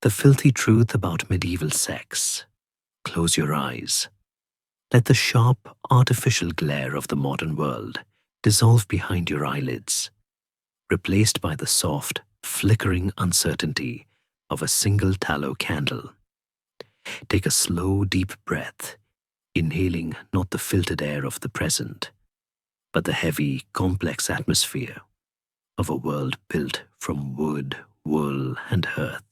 The filthy truth about medieval sex. Close your eyes. Let the sharp, artificial glare of the modern world dissolve behind your eyelids, replaced by the soft, flickering uncertainty of a single tallow candle. Take a slow, deep breath, inhaling not the filtered air of the present, but the heavy, complex atmosphere of a world built from wood, wool, and earth.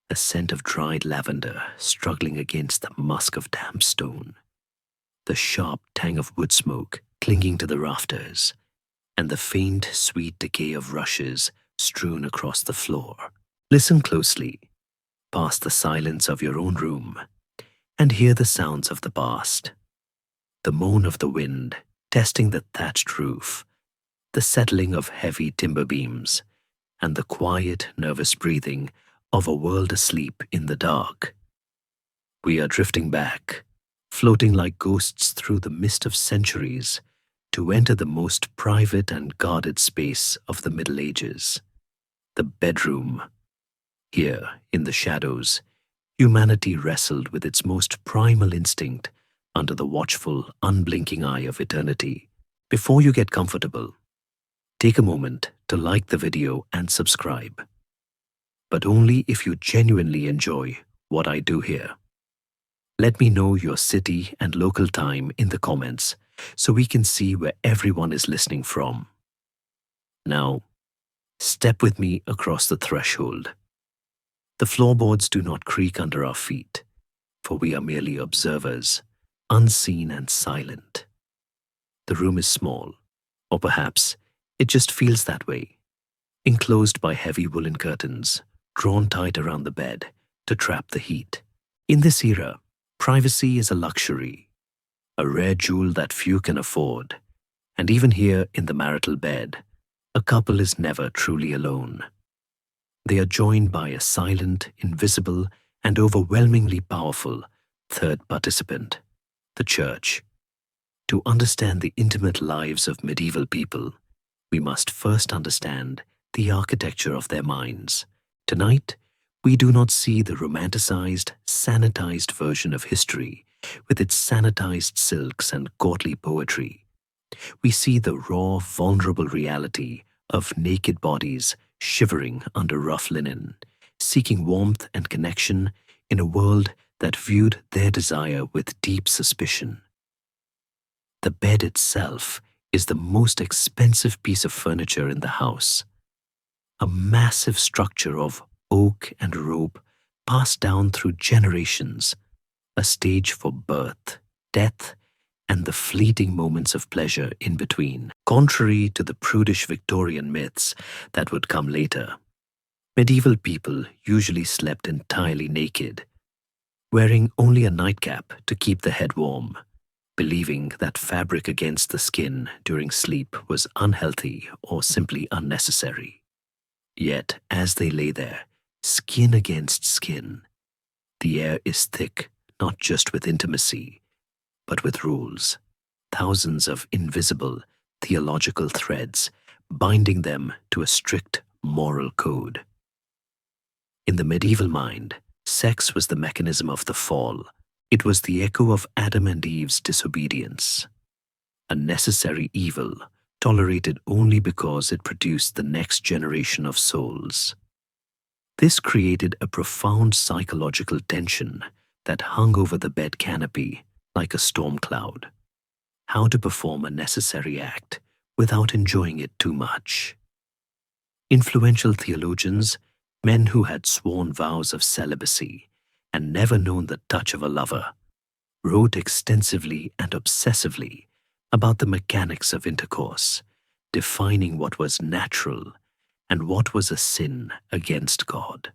A scent of dried lavender struggling against the musk of damp stone, the sharp tang of wood smoke clinging to the rafters, and the faint, sweet decay of rushes strewn across the floor. Listen closely, past the silence of your own room, and hear the sounds of the past. The moan of the wind testing the thatched roof, the settling of heavy timber beams, and the quiet, nervous breathing of a world asleep in the dark. We are drifting back, floating like ghosts through the mist of centuries to enter the most private and guarded space of the Middle Ages, the bedroom. Here, in the shadows, humanity wrestled with its most primal instinct under the watchful, unblinking eye of eternity. Before you get comfortable, take a moment to like the video and subscribe. But only if you genuinely enjoy what I do here. Let me know your city and local time in the comments so we can see where everyone is listening from. Now, step with me across the threshold. The floorboards do not creak under our feet, for we are merely observers, unseen and silent. The room is small, or perhaps it just feels that way, enclosed by heavy woolen curtains, drawn tight around the bed to trap the heat. In this era, privacy is a luxury, a rare jewel that few can afford, and even here in the marital bed, a couple is never truly alone. They are joined by a silent, invisible, and overwhelmingly powerful third participant, the church. To understand the intimate lives of medieval people, we must first understand the architecture of their minds. Tonight, we do not see the romanticized, sanitized version of history with its sanitized silks and courtly poetry. We see the raw, vulnerable reality of naked bodies shivering under rough linen, seeking warmth and connection in a world that viewed their desire with deep suspicion. The bed itself is the most expensive piece of furniture in the house. A massive structure of oak and rope passed down through generations, a stage for birth, death, and the fleeting moments of pleasure in between. Contrary to the prudish Victorian myths that would come later, medieval people usually slept entirely naked, wearing only a nightcap to keep the head warm, believing that fabric against the skin during sleep was unhealthy or simply unnecessary. Yet, as they lay there, skin against skin, the air is thick not just with intimacy, but with rules, thousands of invisible theological threads binding them to a strict moral code. In the medieval mind, sex was the mechanism of the fall. It was the echo of Adam and Eve's disobedience, a necessary evil tolerated only because it produced the next generation of souls. This created a profound psychological tension that hung over the bed canopy like a storm cloud. How to perform a necessary act without enjoying it too much. Influential theologians, men who had sworn vows of celibacy and never known the touch of a lover, wrote extensively and obsessively about the mechanics of intercourse, defining what was natural and what was a sin against God.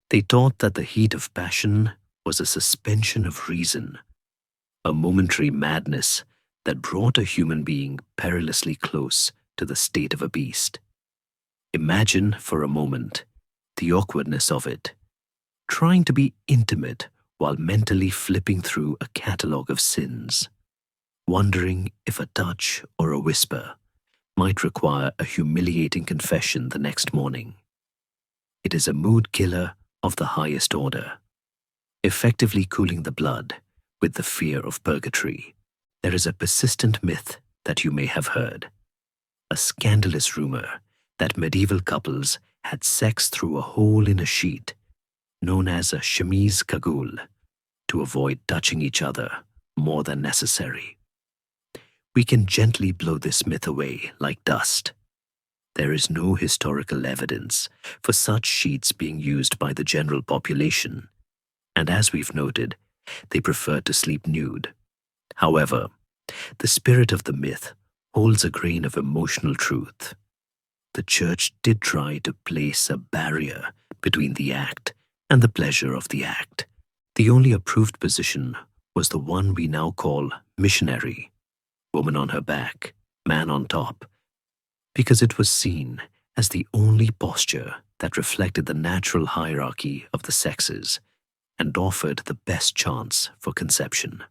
They taught that the heat of passion was a suspension of reason, a momentary madness that brought a human being perilously close to the state of a beast. Imagine for a moment the awkwardness of it, trying to be intimate while mentally flipping through a catalogue of sins, wondering if a touch or a whisper might require a humiliating confession the next morning. It is a mood killer of the highest order, effectively cooling the blood with the fear of purgatory. There is a persistent myth that you may have heard, a scandalous rumor that medieval couples had sex through a hole in a sheet, known as a chemise cagoule, to avoid touching each other more than necessary. We can gently blow this myth away like dust. There is no historical evidence for such sheets being used by the general population, and as we've noted, they prefer to sleep nude. However, the spirit of the myth holds a grain of emotional truth. The church did try to place a barrier between the act and the pleasure of the act. The only approved position was the one we now call missionary, woman on her back, man on top, because it was seen as the only posture that reflected the natural hierarchy of the sexes and offered the best chance for conception.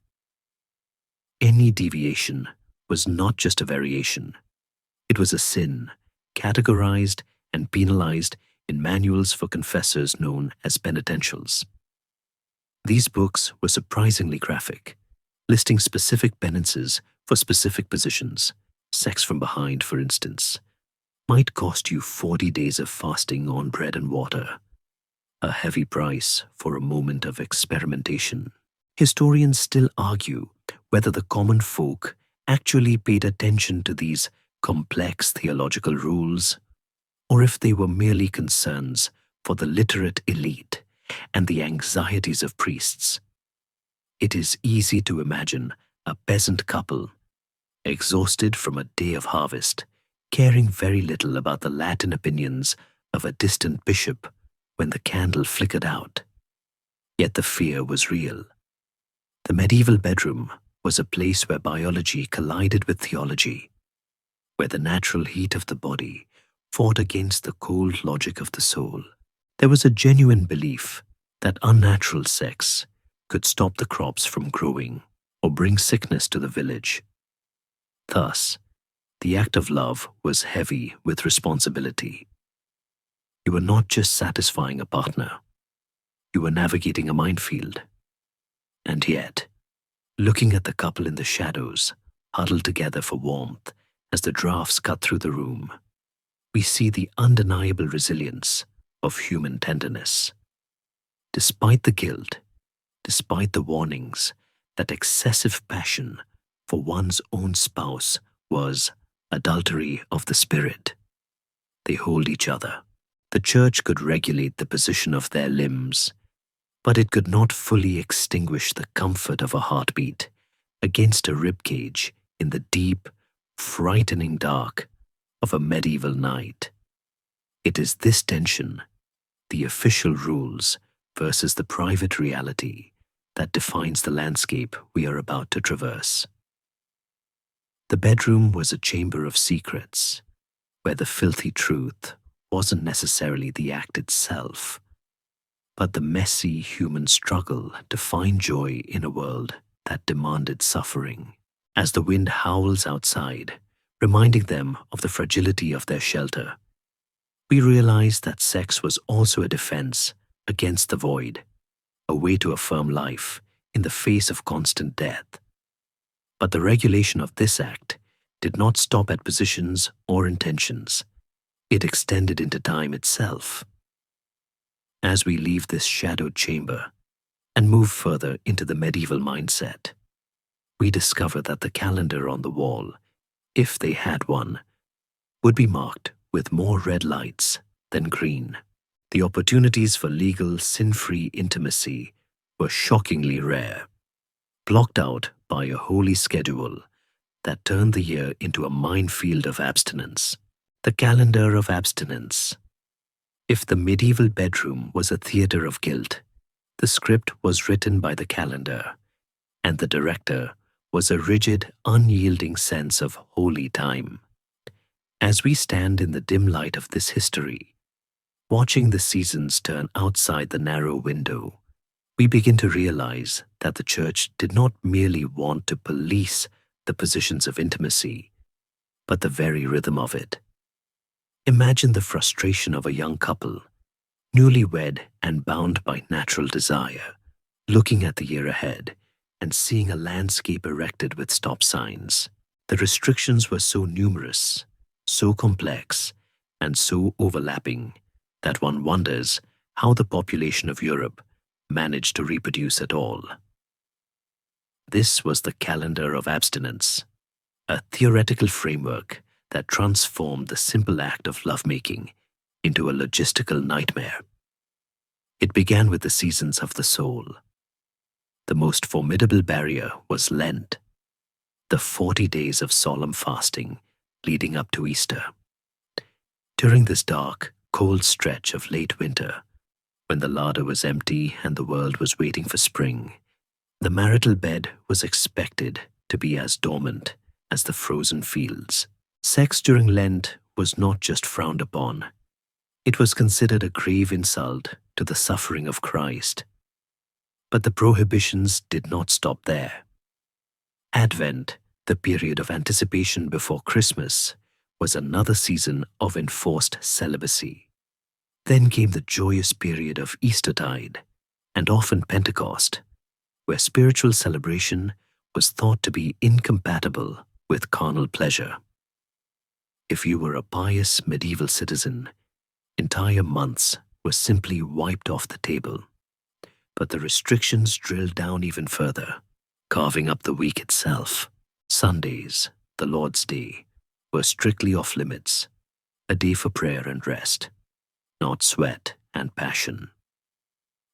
Any deviation was not just a variation. It was a sin, categorized and penalized in manuals for confessors known as penitentials. These books were surprisingly graphic, listing specific penances for specific positions. Sex from behind, for instance, might cost you 40 days of fasting on bread and water, a heavy price for a moment of experimentation. Historians still argue whether the common folk actually paid attention to these complex theological rules, or if they were merely concerns for the literate elite and the anxieties of priests. It is easy to imagine a peasant couple, exhausted from a day of harvest, caring very little about the Latin opinions of a distant bishop when the candle flickered out. Yet the fear was real. The medieval bedroom was a place where biology collided with theology, where the natural heat of the body fought against the cold logic of the soul. There was a genuine belief that unnatural sex could stop the crops from growing or bring sickness to the village. Thus, the act of love was heavy with responsibility. You were not just satisfying a partner, you were navigating a minefield. And yet, looking at the couple in the shadows, huddled together for warmth as the drafts cut through the room, we see the undeniable resilience of human tenderness. Despite the guilt, despite the warnings that excessive passion for one's own spouse was adultery of the spirit, they hold each other. The church could regulate the position of their limbs, but it could not fully extinguish the comfort of a heartbeat against a ribcage in the deep, frightening dark of a medieval night. It is this tension, the official rules versus the private reality, that defines the landscape we are about to traverse. The bedroom was a chamber of secrets, where the filthy truth wasn't necessarily the act itself, but the messy human struggle to find joy in a world that demanded suffering. As the wind howls outside, reminding them of the fragility of their shelter, we realize that sex was also a defense against the void, a way to affirm life in the face of constant death. But the regulation of this act did not stop at positions or intentions. It extended into time itself. As we leave this shadowed chamber and move further into the medieval mindset, we discover that the calendar on the wall, if they had one, would be marked with more red lights than green. The opportunities for legal, sin-free intimacy were shockingly rare, blocked out by a holy schedule that turned the year into a minefield of abstinence. The calendar of abstinence. If the medieval bedroom was a theater of guilt, the script was written by the calendar, and the director was a rigid, unyielding sense of holy time. As we stand in the dim light of this history, watching the seasons turn outside the narrow window, we begin to realize that the church did not merely want to police the positions of intimacy, but the very rhythm of it. Imagine the frustration of a young couple, Newlywed and bound by natural desire, looking at the year ahead and seeing a landscape erected with stop signs, the restrictions were so numerous, so complex, and so overlapping that one wonders how the population of Europe managed to reproduce at all. This was the calendar of abstinence, a theoretical framework that transformed the simple act of lovemaking into a logistical nightmare. It began with the seasons of the soul. The most formidable barrier was Lent, the 40 days of solemn fasting leading up to Easter. During this dark, cold stretch of late winter, when the larder was empty and the world was waiting for spring, the marital bed was expected to be as dormant as the frozen fields. Sex during Lent was not just frowned upon. It was considered a grave insult to the suffering of Christ. But the prohibitions did not stop there. Advent, the period of anticipation before Christmas, was another season of enforced celibacy. Then came the joyous period of Eastertide, and often Pentecost, where spiritual celebration was thought to be incompatible with carnal pleasure. If you were a pious medieval citizen, entire months were simply wiped off the table. But the restrictions drilled down even further, carving up the week itself. Sundays, the Lord's Day, were strictly off limits, a day for prayer and rest, not sweat and passion.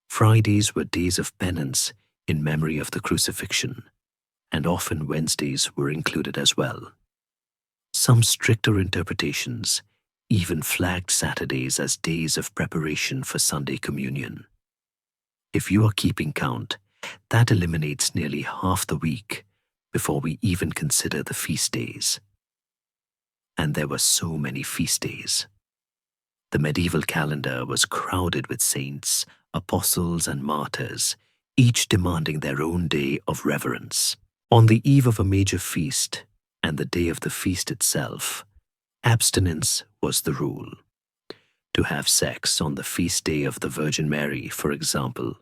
Fridays were days of penance in memory of the crucifixion, and often Wednesdays were included as well. Some stricter interpretations even flagged Saturdays as days of preparation for Sunday communion. If you are keeping count, that eliminates nearly half the week before we even consider the feast days. And there were so many feast days. The medieval calendar was crowded with saints, apostles, and martyrs, each demanding their own day of reverence. On the eve of a major feast, and the day of the feast itself, abstinence was the rule. To have sex on the feast day of the Virgin Mary, for example,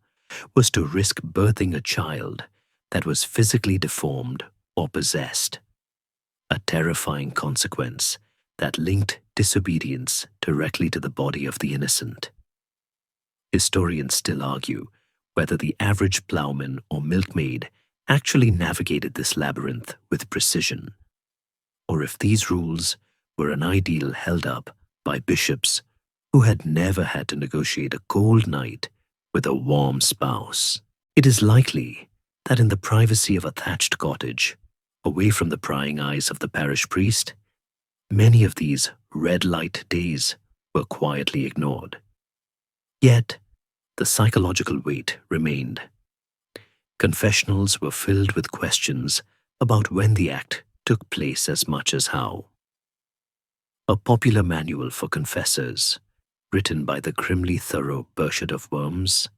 was to risk birthing a child that was physically deformed or possessed, a terrifying consequence that linked disobedience directly to the body of the innocent. Historians still argue whether the average plowman or milkmaid actually navigated this labyrinth with precision, or if these rules were an ideal held up by bishops who had never had to negotiate a cold night with a warm spouse. It is likely that in the privacy of a thatched cottage, away from the prying eyes of the parish priest, many of these red light days were quietly ignored. Yet, the psychological weight remained. Confessionals were filled with questions about when the act took place as much as how. A popular manual for confessors, written by the grimly thorough Burchard of Worms,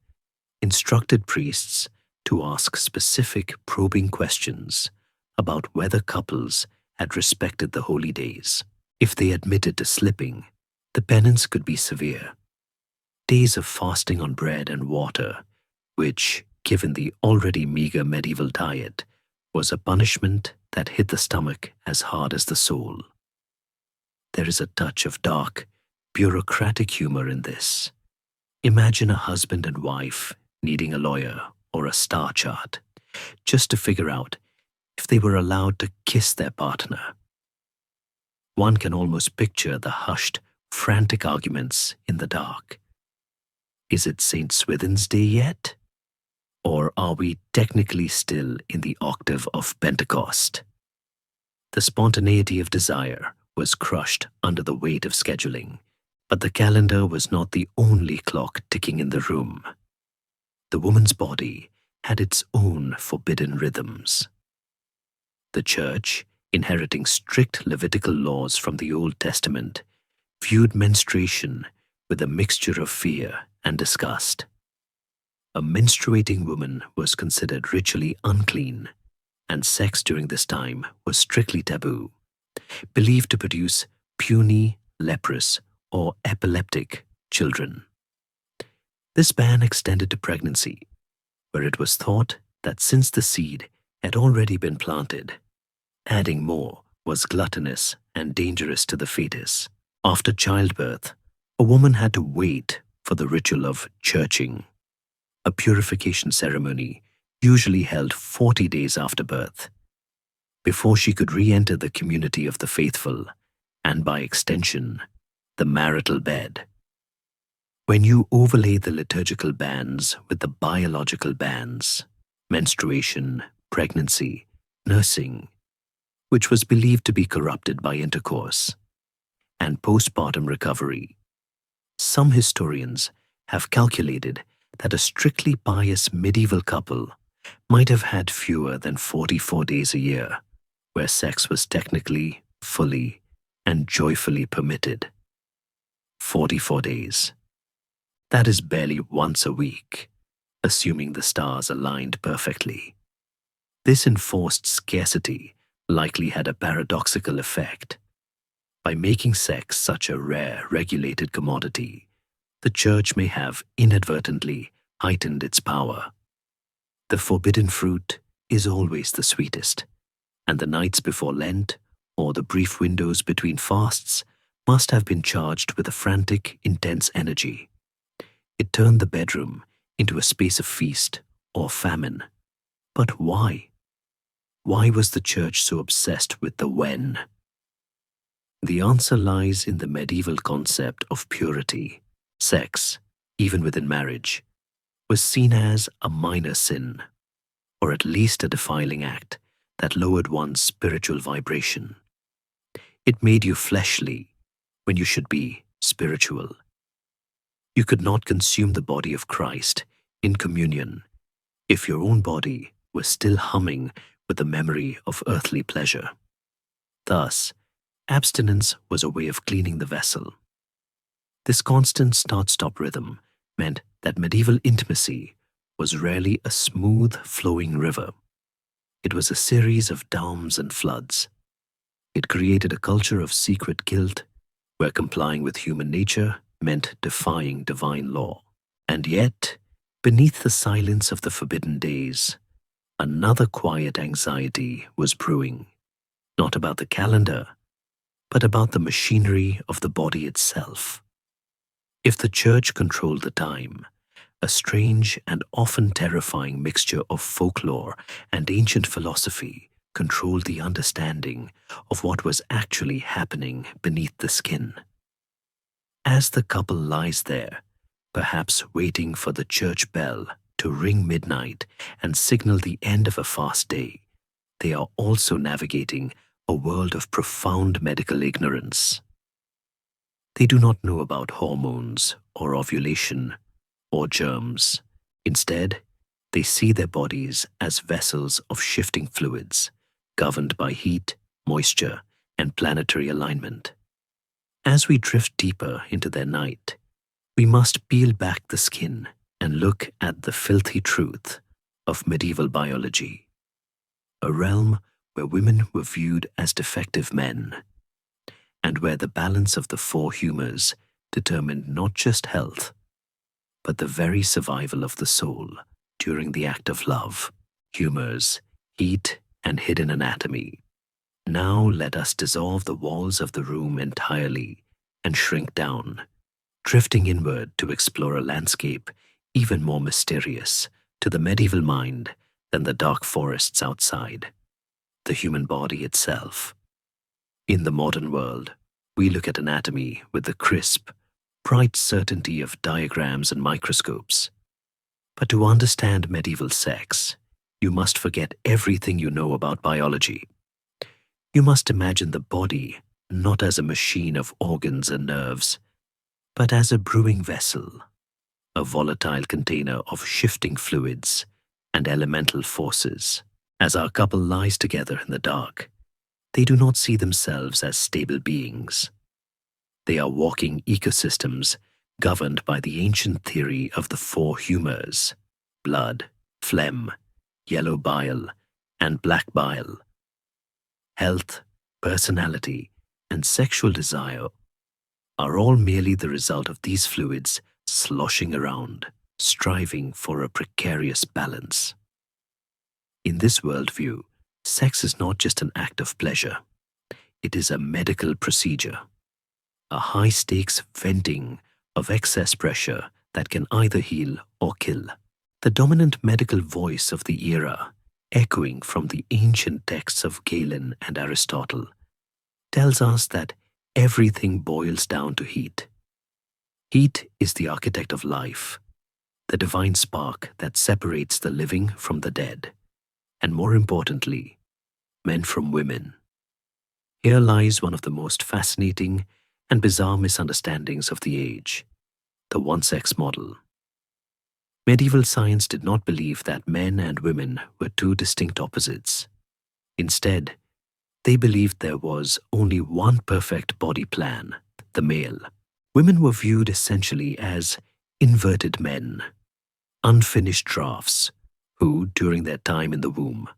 instructed priests to ask specific probing questions about whether couples had respected the holy days. If they admitted to slipping, the penance could be severe. Days of fasting on bread and water, which, given the already meager medieval diet, was a punishment that hit the stomach as hard as the soul. There is a touch of dark, bureaucratic humor in this. Imagine a husband and wife needing a lawyer or a star chart just to figure out if they were allowed to kiss their partner. One can almost picture the hushed, frantic arguments in the dark. Is it St. Swithin's Day yet? Or are we technically still in the octave of Pentecost? The spontaneity of desire was crushed under the weight of scheduling, but the calendar was not the only clock ticking in the room. The woman's body had its own forbidden rhythms. The Church, inheriting strict Levitical laws from the Old Testament, viewed menstruation with a mixture of fear and disgust. A menstruating woman was considered ritually unclean, and sex during this time was strictly taboo, believed to produce puny, leprous, or epileptic children. This ban extended to pregnancy, where it was thought that since the seed had already been planted, adding more was gluttonous and dangerous to the fetus. After childbirth, a woman had to wait for the ritual of churching, a purification ceremony usually held 40 days after birth, before she could re-enter the community of the faithful, and by extension, the marital bed. When you overlay the liturgical bans with the biological bans, menstruation, pregnancy, nursing, which was believed to be corrupted by intercourse, and postpartum recovery, some historians have calculated that a strictly pious medieval couple might have had fewer than 44 days a year where sex was technically, fully, and joyfully permitted. 44 days. That is barely once a week, assuming the stars aligned perfectly. This enforced scarcity likely had a paradoxical effect. By making sex such a rare, regulated commodity, the church may have inadvertently heightened its power. The forbidden fruit is always the sweetest, and the nights before Lent or the brief windows between fasts must have been charged with a frantic, intense energy. It turned the bedroom into a space of feast or famine. But why? Why was the church so obsessed with the when? The answer lies in the medieval concept of purity. Sex, even within marriage, was seen as a minor sin, or at least a defiling act that lowered one's spiritual vibration. It made you fleshly when you should be spiritual. You could not consume the body of Christ in communion if your own body was still humming with the memory of earthly pleasure. Thus, abstinence was a way of cleaning the vessel. This constant start-stop rhythm meant that medieval intimacy was rarely a smooth, flowing river. It was a series of downs and floods. It created a culture of secret guilt, where complying with human nature meant defying divine law. And yet, beneath the silence of the forbidden days, another quiet anxiety was brewing, not about the calendar, but about the machinery of the body itself. If the church controlled the time, a strange and often terrifying mixture of folklore and ancient philosophy controlled the understanding of what was actually happening beneath the skin. As the couple lies there, perhaps waiting for the church bell to ring midnight and signal the end of a fast day, they are also navigating a world of profound medical ignorance. They do not know about hormones or ovulation or germs. Instead, they see their bodies as vessels of shifting fluids, governed by heat, moisture, and planetary alignment. As we drift deeper into their night, we must peel back the skin and look at the filthy truth of medieval biology, a realm where women were viewed as defective men, and where the balance of the four humors determined not just health, but the very survival of the soul during the act of love. Humors, heat, and hidden anatomy. Now let us dissolve the walls of the room entirely and shrink down, drifting inward to explore a landscape even more mysterious to the medieval mind than the dark forests outside, the human body itself. In the modern world, we look at anatomy with the crisp, bright certainty of diagrams and microscopes. But to understand medieval sex, you must forget everything you know about biology. You must imagine the body not as a machine of organs and nerves, but as a brewing vessel, a volatile container of shifting fluids and elemental forces. As our couple lies together in the dark, they do not see themselves as stable beings. They are walking ecosystems governed by the ancient theory of the four humors: blood, phlegm, yellow bile, and black bile. Health, personality, and sexual desire are all merely the result of these fluids sloshing around. striving for a precarious balance. In this worldview, sex is not just an act of pleasure. It is a medical procedure, a high-stakes venting of excess pressure that can either heal or kill. The dominant medical voice of the era, echoing from the ancient texts of Galen and Aristotle, tells us that everything boils down to heat. Heat is the architect of life, the divine spark that separates the living from the dead, and more importantly, men from women. Here lies one of the most fascinating and bizarre misunderstandings of the age, the one-sex model. Medieval science did not believe that men and women were two distinct opposites. Instead, they believed there was only one perfect body plan, the male. Women were viewed essentially as inverted men, unfinished drafts, who, during their time in the womb,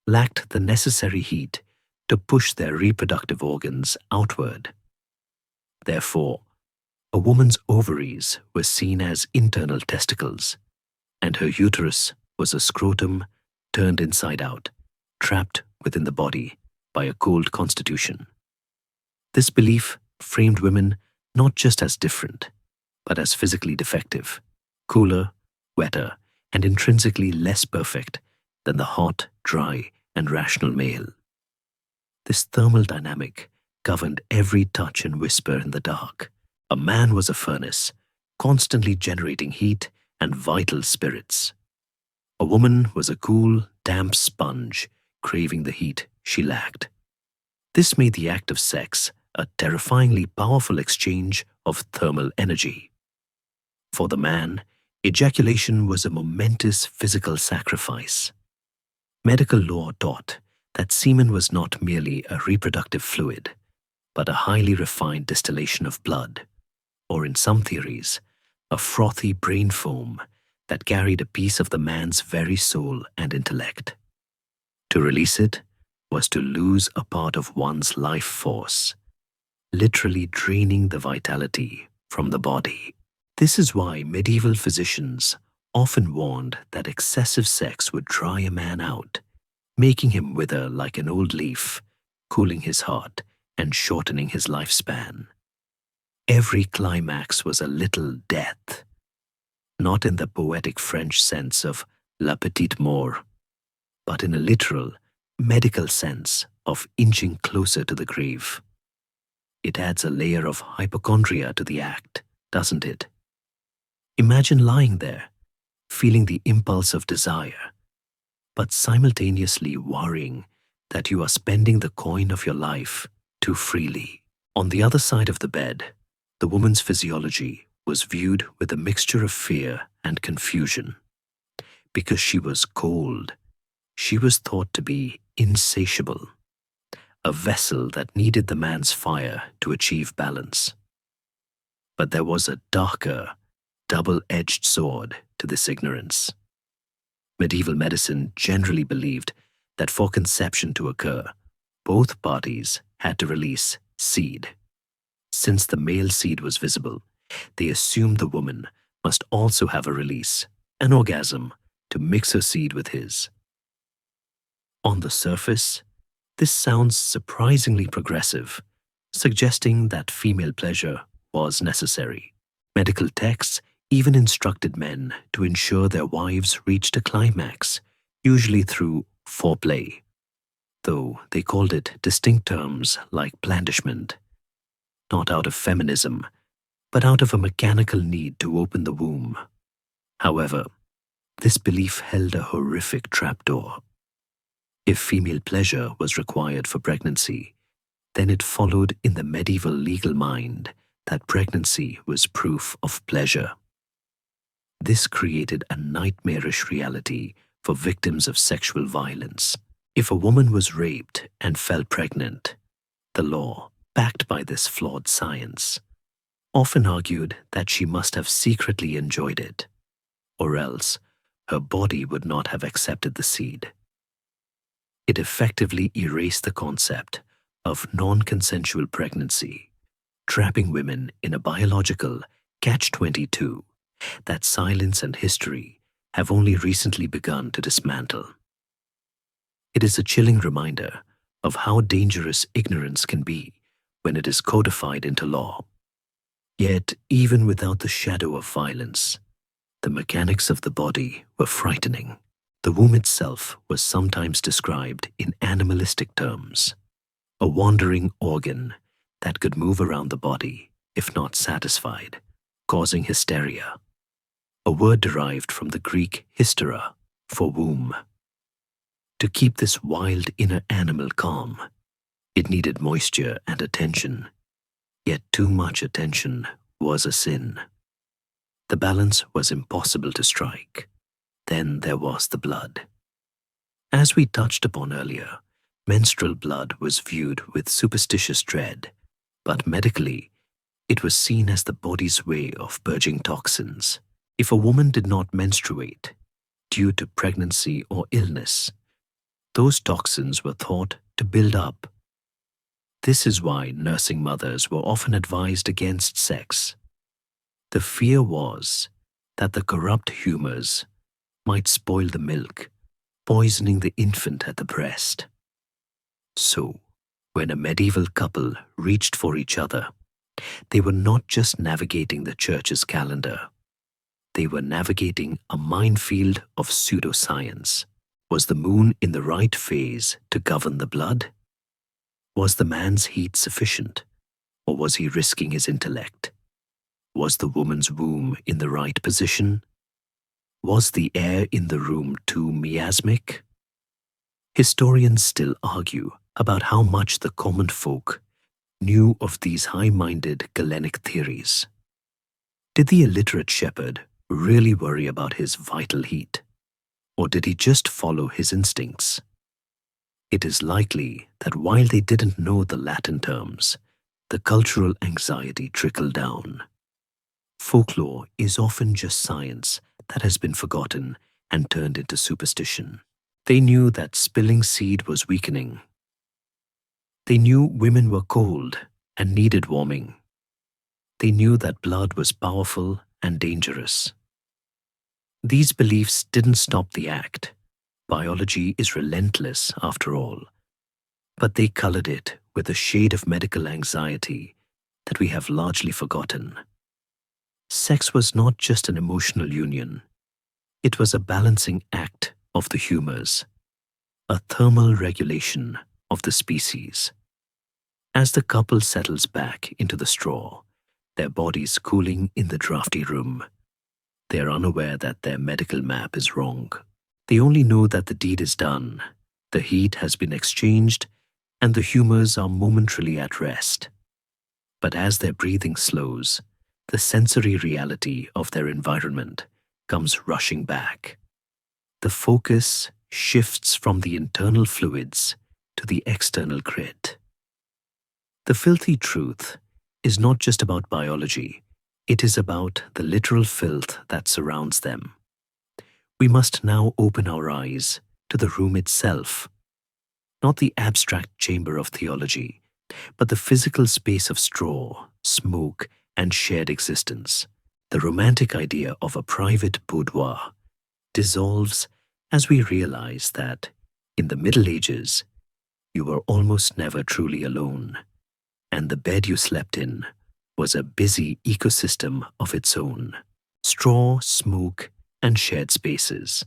lacked the necessary heat to push their reproductive organs outward. Therefore, a woman's ovaries were seen as internal testicles, and her uterus was a scrotum turned inside out, trapped within the body by a cold constitution. This belief framed women not just as different, but as physically defective, cooler, wetter, and intrinsically less perfect than the hot, dry, and rational male. This thermal dynamic governed every touch and whisper in the dark. A man was a furnace, constantly generating heat and vital spirits. A woman was a cool, damp sponge, craving the heat she lacked. This made the act of sex a terrifyingly powerful exchange of thermal energy. For the man, ejaculation was a momentous physical sacrifice. Medical lore taught that semen was not merely a reproductive fluid, but a highly refined distillation of blood, or in some theories, a frothy brain foam that carried a piece of the man's very soul and intellect. To release it was to lose a part of one's life force, literally draining the vitality from the body. This is why medieval physicians often warned that excessive sex would dry a man out, making him wither like an old leaf, cooling his heart and shortening his lifespan. Every climax was a little death, not in the poetic French sense of la petite mort, but in a literal, medical sense of inching closer to the grave. It adds a layer of hypochondria to the act, doesn't it? Imagine lying there, feeling the impulse of desire, but simultaneously worrying that you are spending the coin of your life too freely. On the other side of the bed, the woman's physiology was viewed with a mixture of fear and confusion. Because she was cold, she was thought to be insatiable, a vessel that needed the man's fire to achieve balance. But there was a darker, double-edged sword to this ignorance. Medieval medicine generally believed that for conception to occur, both parties had to release seed. Since the male seed was visible, they assumed the woman must also have a release, an orgasm, to mix her seed with his. On the surface, this sounds surprisingly progressive, suggesting that female pleasure was necessary. Medical texts even instructed men to ensure their wives reached a climax, usually through foreplay, though they called it distinct terms like blandishment, not out of feminism, but out of a mechanical need to open the womb. However, this belief held a horrific trapdoor. If female pleasure was required for pregnancy, then it followed in the medieval legal mind that pregnancy was proof of pleasure. This created a nightmarish reality for victims of sexual violence. If a woman was raped and fell pregnant, the law, backed by this flawed science, often argued that she must have secretly enjoyed it, or else her body would not have accepted the seed. It effectively erased the concept of non-consensual pregnancy, trapping women in a biological catch-22 that science and history have only recently begun to dismantle. It is a chilling reminder of how dangerous ignorance can be when it is codified into law. Yet, even without the shadow of violence, the mechanics of the body were frightening. The womb itself was sometimes described in animalistic terms, a wandering organ that could move around the body if not satisfied, causing hysteria, a word derived from the Greek hystera, for womb. To keep this wild inner animal calm, it needed moisture and attention, yet too much attention was a sin. The balance was impossible to strike. Then there was the blood. As we touched upon earlier, menstrual blood was viewed with superstitious dread, but medically, it was seen as the body's way of purging toxins. If a woman did not menstruate due to pregnancy or illness, those toxins were thought to build up. This is why nursing mothers were often advised against sex. The fear was that the corrupt humors might spoil the milk, poisoning the infant at the breast. So, when a medieval couple reached for each other, they were not just navigating the church's calendar. They were navigating a minefield of pseudoscience. Was the moon in the right phase to govern the blood? Was the man's heat sufficient, or was he risking his intellect? Was the woman's womb in the right position? Was the air in the room too miasmic? Historians still argue about how much the common folk knew of these high-minded Galenic theories. Did the illiterate shepherd really worry about his vital heat, or did he just follow his instincts? It is likely that while they didn't know the Latin terms, the cultural anxiety trickled down. Folklore is often just science that has been forgotten and turned into superstition. They knew that spilling seed was weakening. They knew women were cold and needed warming. They knew that blood was powerful and dangerous. These beliefs didn't stop the act. Biology is relentless, after all. But they colored it with a shade of medical anxiety that we have largely forgotten. Sex was not just an emotional union. It was a balancing act of the humors, a thermal regulation of the species. As the couple settles back into the straw, their bodies cooling in the drafty room, they are unaware that their medical map is wrong. They only know that the deed is done, the heat has been exchanged, and the humors are momentarily at rest. But as their breathing slows, the sensory reality of their environment comes rushing back. The focus shifts from the internal fluids to the external grid. The filthy truth is not just about biology, it is about the literal filth that surrounds them. We must now open our eyes to the room itself, not the abstract chamber of theology, but the physical space of straw, smoke, and shared existence. The romantic idea of a private boudoir dissolves as we realize that, in the Middle Ages, you were almost never truly alone, and the bed you slept in was a busy ecosystem of its own. Straw, smoke, and shared spaces.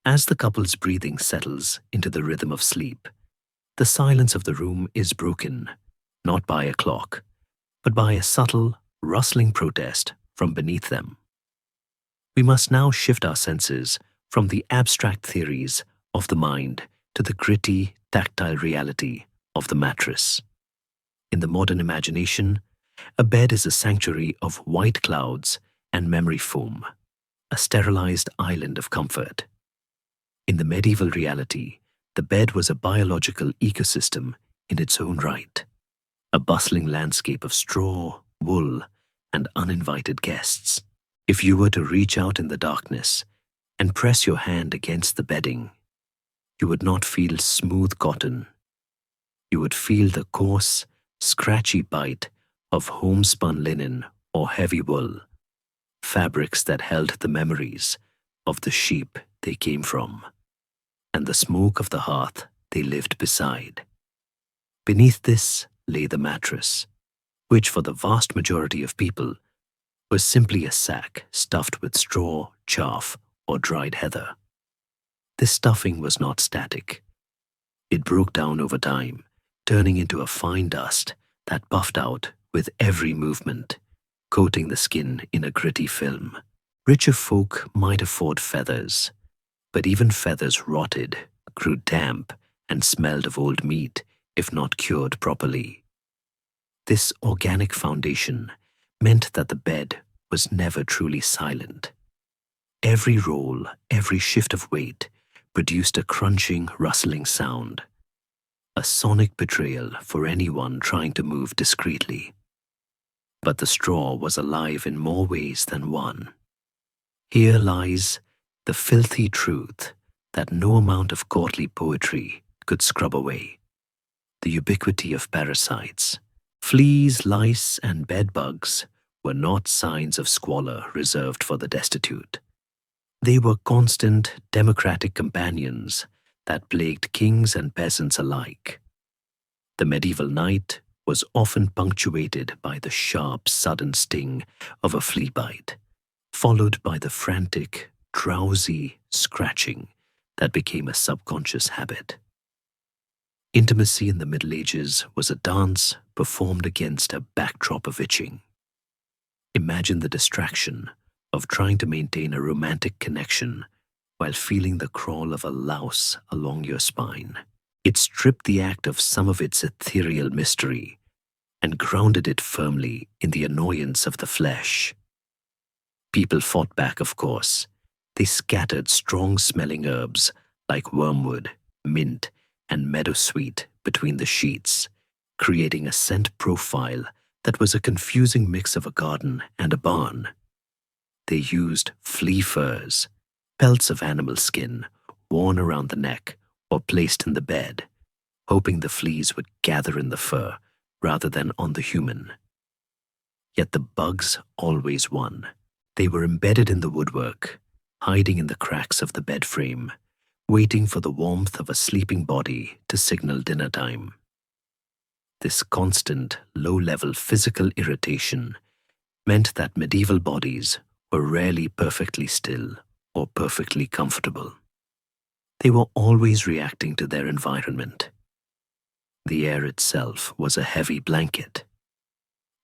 As the couple's breathing settles into the rhythm of sleep, the silence of the room is broken, not by a clock, but by a subtle, rustling protest from beneath them. We must now shift our senses from the abstract theories of the mind to the gritty, tactile reality of the mattress. In the modern imagination, a bed is a sanctuary of white clouds and memory foam, a sterilized island of comfort. In the medieval reality, the bed was a biological ecosystem in its own right, a bustling landscape of straw, wool, and uninvited guests. If you were to reach out in the darkness and press your hand against the bedding, you would not feel smooth cotton. You would feel the coarse, scratchy bite of homespun linen or heavy wool. fabrics that held the memories of the sheep they came from, and the smoke of the hearth they lived beside. Beneath this lay the mattress, which for the vast majority of people was simply a sack stuffed with straw, chaff, or dried heather. This stuffing was not static. It broke down over time, turning into a fine dust that puffed out with every movement, coating the skin in a gritty film. Richer folk might afford feathers, but even feathers rotted, grew damp, and smelled of old meat if not cured properly. This organic foundation meant that the bed was never truly silent. Every roll, every shift of weight produced a crunching, rustling sound, a sonic betrayal for anyone trying to move discreetly. But the straw was alive in more ways than one. Here lies the filthy truth that no amount of courtly poetry could scrub away. The ubiquity of parasites. Fleas, lice, and bedbugs were not signs of squalor reserved for the destitute. They were constant, democratic companions that plagued kings and peasants alike. The medieval night was often punctuated by the sharp, sudden sting of a flea bite, followed by the frantic, drowsy scratching that became a subconscious habit. Intimacy in the Middle Ages was a dance performed against a backdrop of itching. Imagine the distraction of trying to maintain a romantic connection while feeling the crawl of a louse along your spine. It stripped the act of some of its ethereal mystery and grounded it firmly in the annoyance of the flesh. People fought back, of course. They scattered strong-smelling herbs like wormwood, mint, and meadowsweet between the sheets, creating a scent profile that was a confusing mix of a garden and a barn. They used flea furs, pelts of animal skin, worn around the neck or placed in the bed, hoping the fleas would gather in the fur rather than on the human. Yet the bugs always won. They were embedded in the woodwork, hiding in the cracks of the bed frame, waiting for the warmth of a sleeping body to signal dinner time. This constant, low-level physical irritation meant that medieval bodies were rarely perfectly still or perfectly comfortable. They were always reacting to their environment. The air itself was a heavy blanket.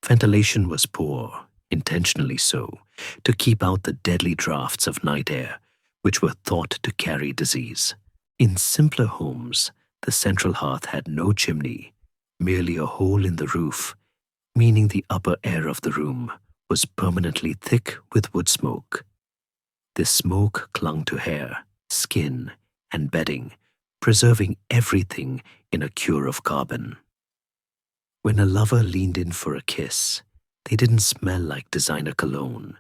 Ventilation was poor, intentionally so, to keep out the deadly drafts of night air, which were thought to carry disease. In simpler homes, the central hearth had no chimney, merely a hole in the roof, meaning the upper air of the room was permanently thick with wood smoke. This smoke clung to hair, skin, and bedding, preserving everything in a cure of carbon. When a lover leaned in for a kiss, they didn't smell like designer cologne.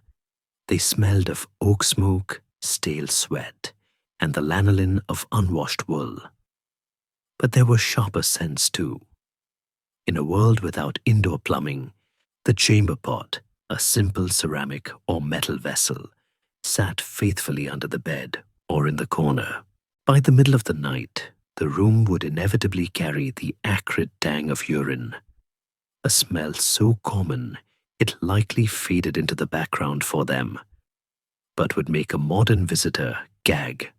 They smelled of oak smoke, stale sweat, and the lanolin of unwashed wool. But there were sharper scents too. In a world without indoor plumbing, the chamber pot, a simple ceramic or metal vessel, sat faithfully under the bed or in the corner. By the middle of the night, the room would inevitably carry the acrid tang of urine, a smell so common it likely faded into the background for them, but would make a modern visitor gag.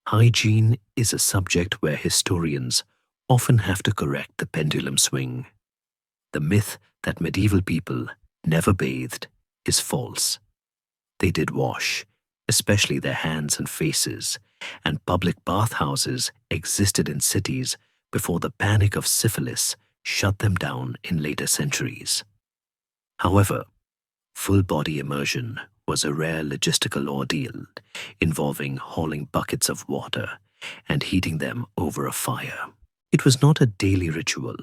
Hygiene is a subject where historians often have to correct the pendulum swing. The myth that medieval people never bathed is false. They did wash, especially their hands and faces, and public bathhouses existed in cities before the panic of syphilis shut them down in later centuries. However, full-body immersion was a rare logistical ordeal involving hauling buckets of water and heating them over a fire. It was not a daily ritual.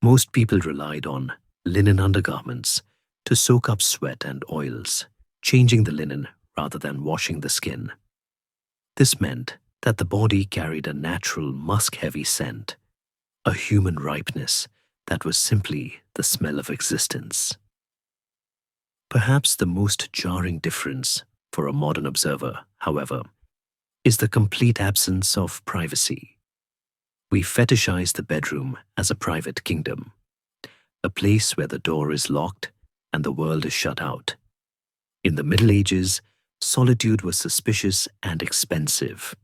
Most people relied on linen undergarments to soak up sweat and oils, changing the linen rather than washing the skin. This meant that the body carried a natural musk-heavy scent, a human ripeness that was simply the smell of existence. Perhaps the most jarring difference for a modern observer, however, is the complete absence of privacy. We fetishize the bedroom as a private kingdom, a place where the door is locked and the world is shut out. In the Middle Ages, solitude was suspicious and expensive.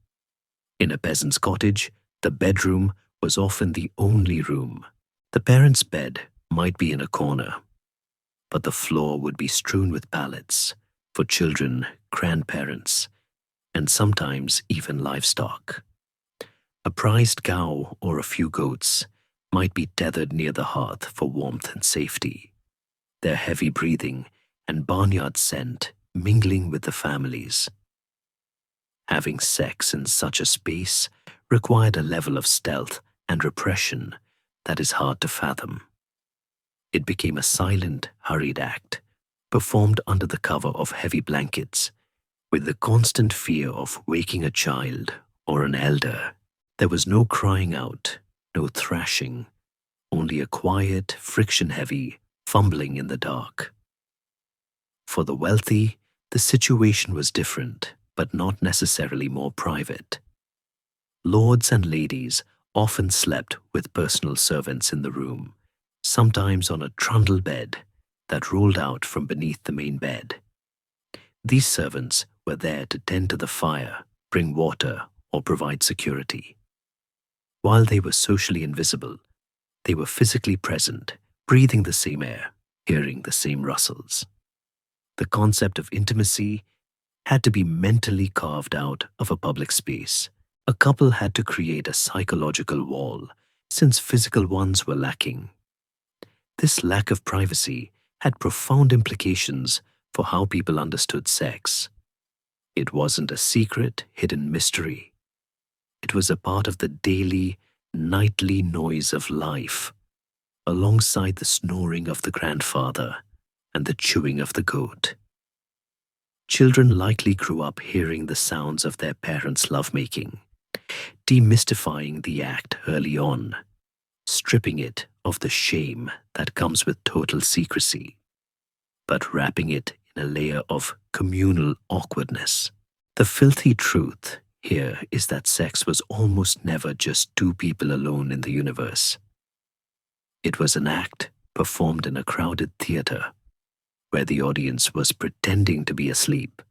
In a peasant's cottage, the bedroom was often the only room. The parents' bed might be in a corner, but the floor would be strewn with pallets for children, grandparents, and sometimes even livestock. A prized cow or a few goats might be tethered near the hearth for warmth and safety, their heavy breathing and barnyard scent mingling with the family's. Having sex in such a space required a level of stealth and repression that is hard to fathom. It became a silent, hurried act, performed under the cover of heavy blankets, with the constant fear of waking a child or an elder. There was no crying out, no thrashing, only a quiet, friction-heavy fumbling in the dark. For the wealthy, the situation was different, but not necessarily more private. Lords and ladies often slept with personal servants in the room, sometimes on a trundle bed that rolled out from beneath the main bed. These servants were there to tend to the fire, bring water, or provide security. While they were socially invisible, they were physically present, breathing the same air, hearing the same rustles. The concept of intimacy had to be mentally carved out of a public space. A couple had to create a psychological wall, since physical ones were lacking. This lack of privacy had profound implications for how people understood sex. It wasn't a secret, hidden mystery. It was a part of the daily, nightly noise of life, alongside the snoring of the grandfather and the chewing of the goat. Children likely grew up hearing the sounds of their parents' lovemaking, demystifying the act early on, stripping it of the shame that comes with total secrecy, but wrapping it in a layer of communal awkwardness. The filthy truth here is that sex was almost never just two people alone in the universe. It was an act performed in a crowded theater, where the audience was pretending to be asleep.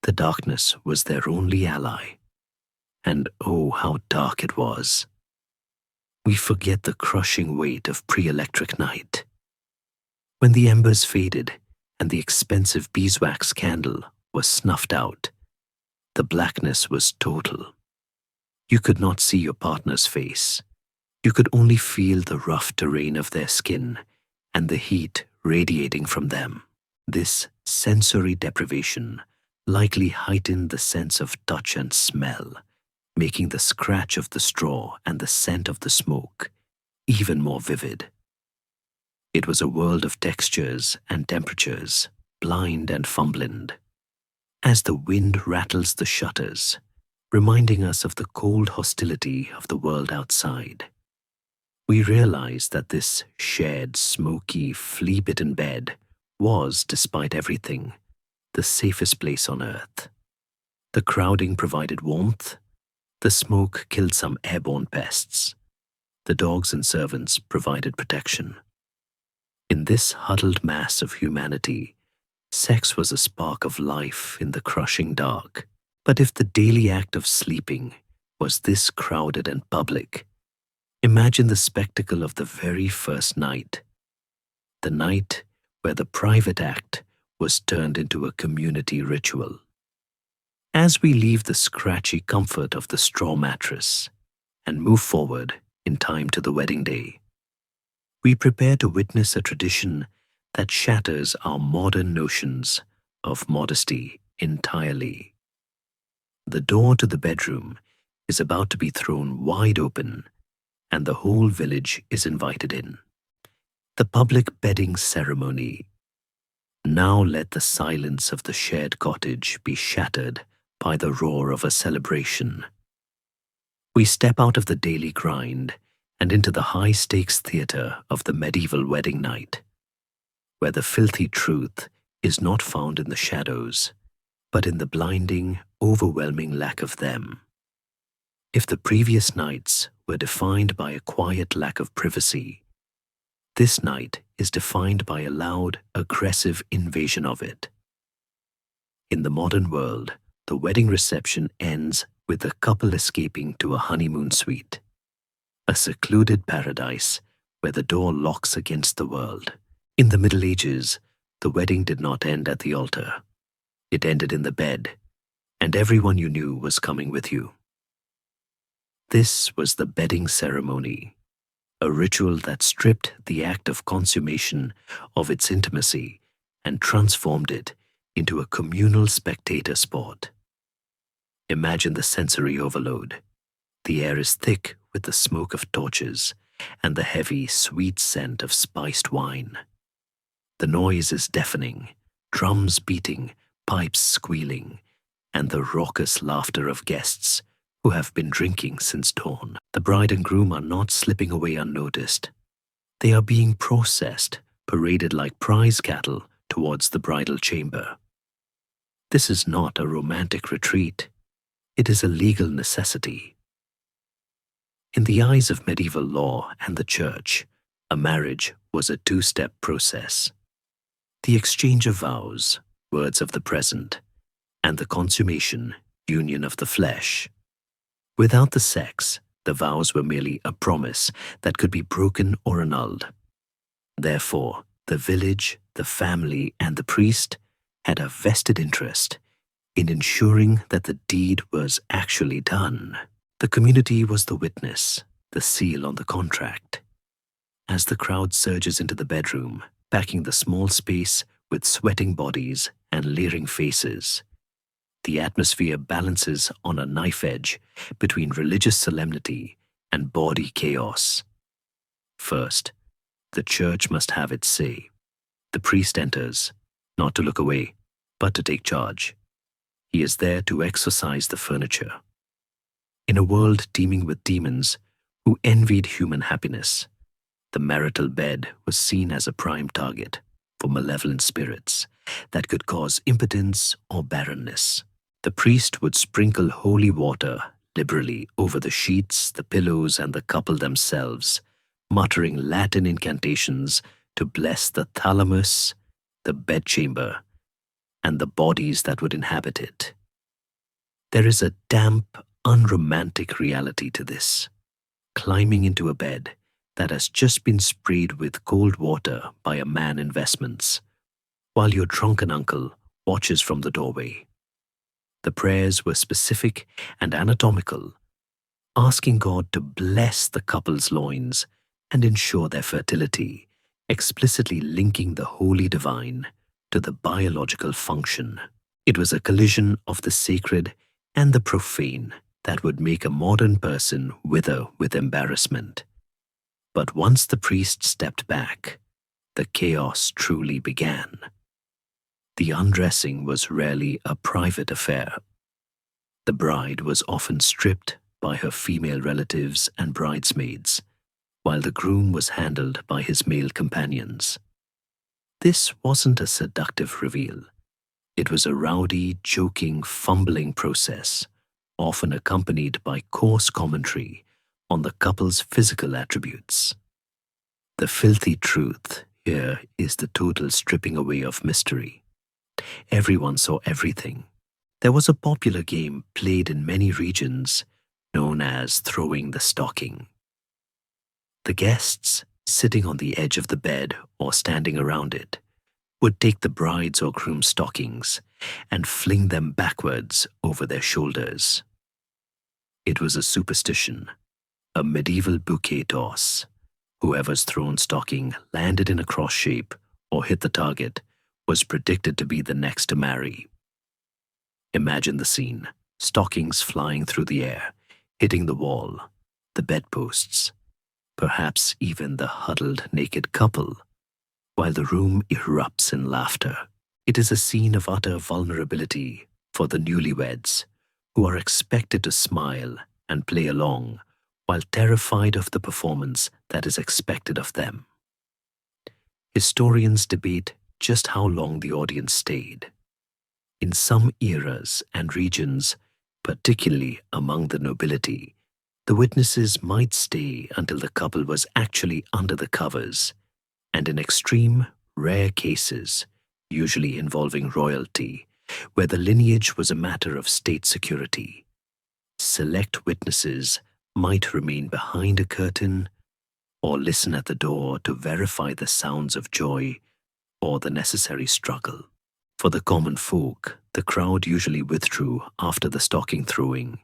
The darkness was their only ally, and oh, how dark it was. We forget the crushing weight of pre-electric night. When the embers faded and the expensive beeswax candle was snuffed out, the blackness was total. You could not see your partner's face. You could only feel the rough terrain of their skin and the heat radiating from them. This sensory deprivation likely heightened the sense of touch and smell, making the scratch of the straw and the scent of the smoke even more vivid. It was a world of textures and temperatures, blind and fumbling. As the wind rattles the shutters, reminding us of the cold hostility of the world outside, we realize that this shared, smoky, flea-bitten bed was, despite everything, the safest place on earth. The crowding provided warmth, the smoke killed some airborne pests, the dogs and servants provided protection. In this huddled mass of humanity, sex was a spark of life in the crushing dark. But if the daily act of sleeping was this crowded and public, imagine the spectacle of the very first night, the night where the private act was turned into a community ritual. As we leave the scratchy comfort of the straw mattress and move forward in time to the wedding day, we prepare to witness a tradition that shatters our modern notions of modesty entirely. The door to the bedroom is about to be thrown wide open, and the whole village is invited in. The public bedding ceremony. Now let the silence of the shared cottage be shattered by the roar of a celebration. We step out of the daily grind and into the high-stakes theater of the medieval wedding night. where the filthy truth is not found in the shadows, but in the blinding, overwhelming lack of them. If the previous nights were defined by a quiet lack of privacy, this night is defined by a loud, aggressive invasion of it. In the modern world, the wedding reception ends with the couple escaping to a honeymoon suite, a secluded paradise where the door locks against the world. In the Middle Ages, the wedding did not end at the altar. It ended in the bed, and everyone you knew was coming with you. This was the bedding ceremony, a ritual that stripped the act of consummation of its intimacy and transformed it into a communal spectator sport. Imagine the sensory overload. The air is thick with the smoke of torches and the heavy, sweet scent of spiced wine. The noise is deafening, drums beating, pipes squealing, and the raucous laughter of guests who have been drinking since dawn. The bride and groom are not slipping away unnoticed. They are being processed, paraded like prize cattle towards the bridal chamber. This is not a romantic retreat. It is a legal necessity. In the eyes of medieval law and the church, a marriage was a two-step process. The exchange of vows, words of the present, and the consummation, union of the flesh. Without the sex, the vows were merely a promise that could be broken or annulled. Therefore, the village, the family, and the priest had a vested interest in ensuring that the deed was actually done. The community was the witness, the seal on the contract. As the crowd surges into the bedroom, packing the small space with sweating bodies and leering faces, the atmosphere balances on a knife edge between religious solemnity and bawdy chaos. First, the church must have its say. The priest enters, not to look away, but to take charge. He is there to exorcise the furniture. In a world teeming with demons who envied human happiness, the marital bed was seen as a prime target for malevolent spirits that could cause impotence or barrenness. The priest would sprinkle holy water liberally over the sheets, the pillows, and the couple themselves, muttering Latin incantations to bless the thalamus, the bedchamber, and the bodies that would inhabit it. There is a damp, unromantic reality to this. Climbing into a bed that has just been sprayed with cold water by a man in vestments, while your drunken uncle watches from the doorway. The prayers were specific and anatomical, asking God to bless the couple's loins and ensure their fertility, explicitly linking the holy divine to the biological function. It was a collision of the sacred and the profane that would make a modern person wither with embarrassment. But once the priest stepped back, the chaos truly began. The undressing was rarely a private affair. The bride was often stripped by her female relatives and bridesmaids, while the groom was handled by his male companions. This wasn't a seductive reveal. It was a rowdy, joking, fumbling process, often accompanied by coarse commentary on the couple's physical attributes. The filthy truth here is the total stripping away of mystery. Everyone saw everything. There was a popular game played in many regions known as throwing the stocking. The guests, sitting on the edge of the bed or standing around it, would take the bride's or groom's stockings and fling them backwards over their shoulders. It was a superstition, a medieval bouquet toss. Whoever's thrown stocking landed in a cross shape or hit the target was predicted to be the next to marry. Imagine the scene, stockings flying through the air, hitting the wall, the bedposts, perhaps even the huddled naked couple, while the room erupts in laughter. It is a scene of utter vulnerability for the newlyweds, who are expected to smile and play along while terrified of the performance that is expected of them. Historians debate just how long the audience stayed. In some eras and regions, particularly among the nobility, the witnesses might stay until the couple was actually under the covers, and in extreme, rare cases, usually involving royalty, where the lineage was a matter of state security, select witnesses might remain behind a curtain or listen at the door to verify the sounds of joy or the necessary struggle. For the common folk, the crowd usually withdrew after the stocking throwing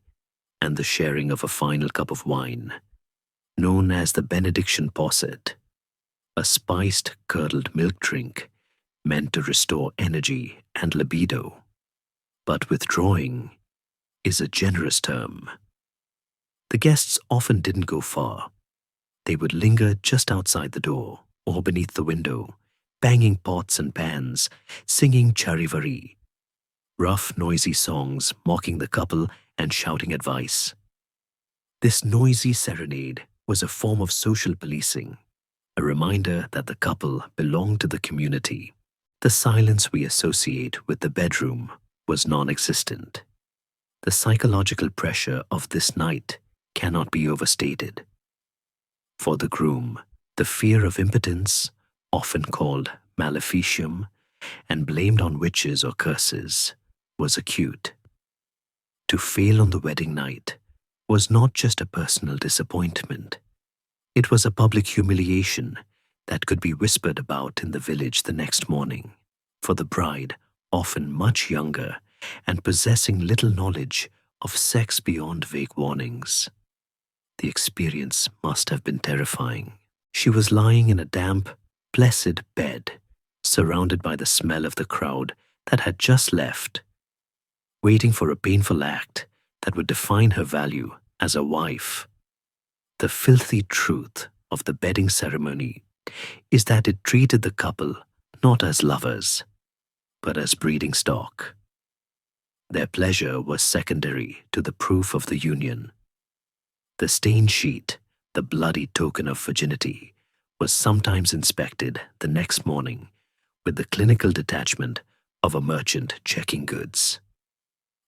and the sharing of a final cup of wine, known as the benediction posset, a spiced, curdled milk drink meant to restore energy and libido. But withdrawing is a generous term. The guests often didn't go far. They would linger just outside the door or beneath the window, banging pots and pans, singing charivari, rough, noisy songs mocking the couple and shouting advice. This noisy serenade was a form of social policing, a reminder that the couple belonged to the community. The silence we associate with the bedroom was non-existent. The psychological pressure of this night cannot be overstated. For the groom, the fear of impotence, often called maleficium, and blamed on witches or curses, was acute. To fail on the wedding night was not just a personal disappointment. It was a public humiliation that could be whispered about in the village the next morning. For the bride, often much younger and possessing little knowledge of sex beyond vague warnings, the experience must have been terrifying. She was lying in a damp, blessed bed, surrounded by the smell of the crowd that had just left, waiting for a painful act that would define her value as a wife. The filthy truth of the bedding ceremony is that it treated the couple not as lovers, but as breeding stock. Their pleasure was secondary to the proof of the union. The stained sheet, the bloody token of virginity, was sometimes inspected the next morning with the clinical detachment of a merchant checking goods.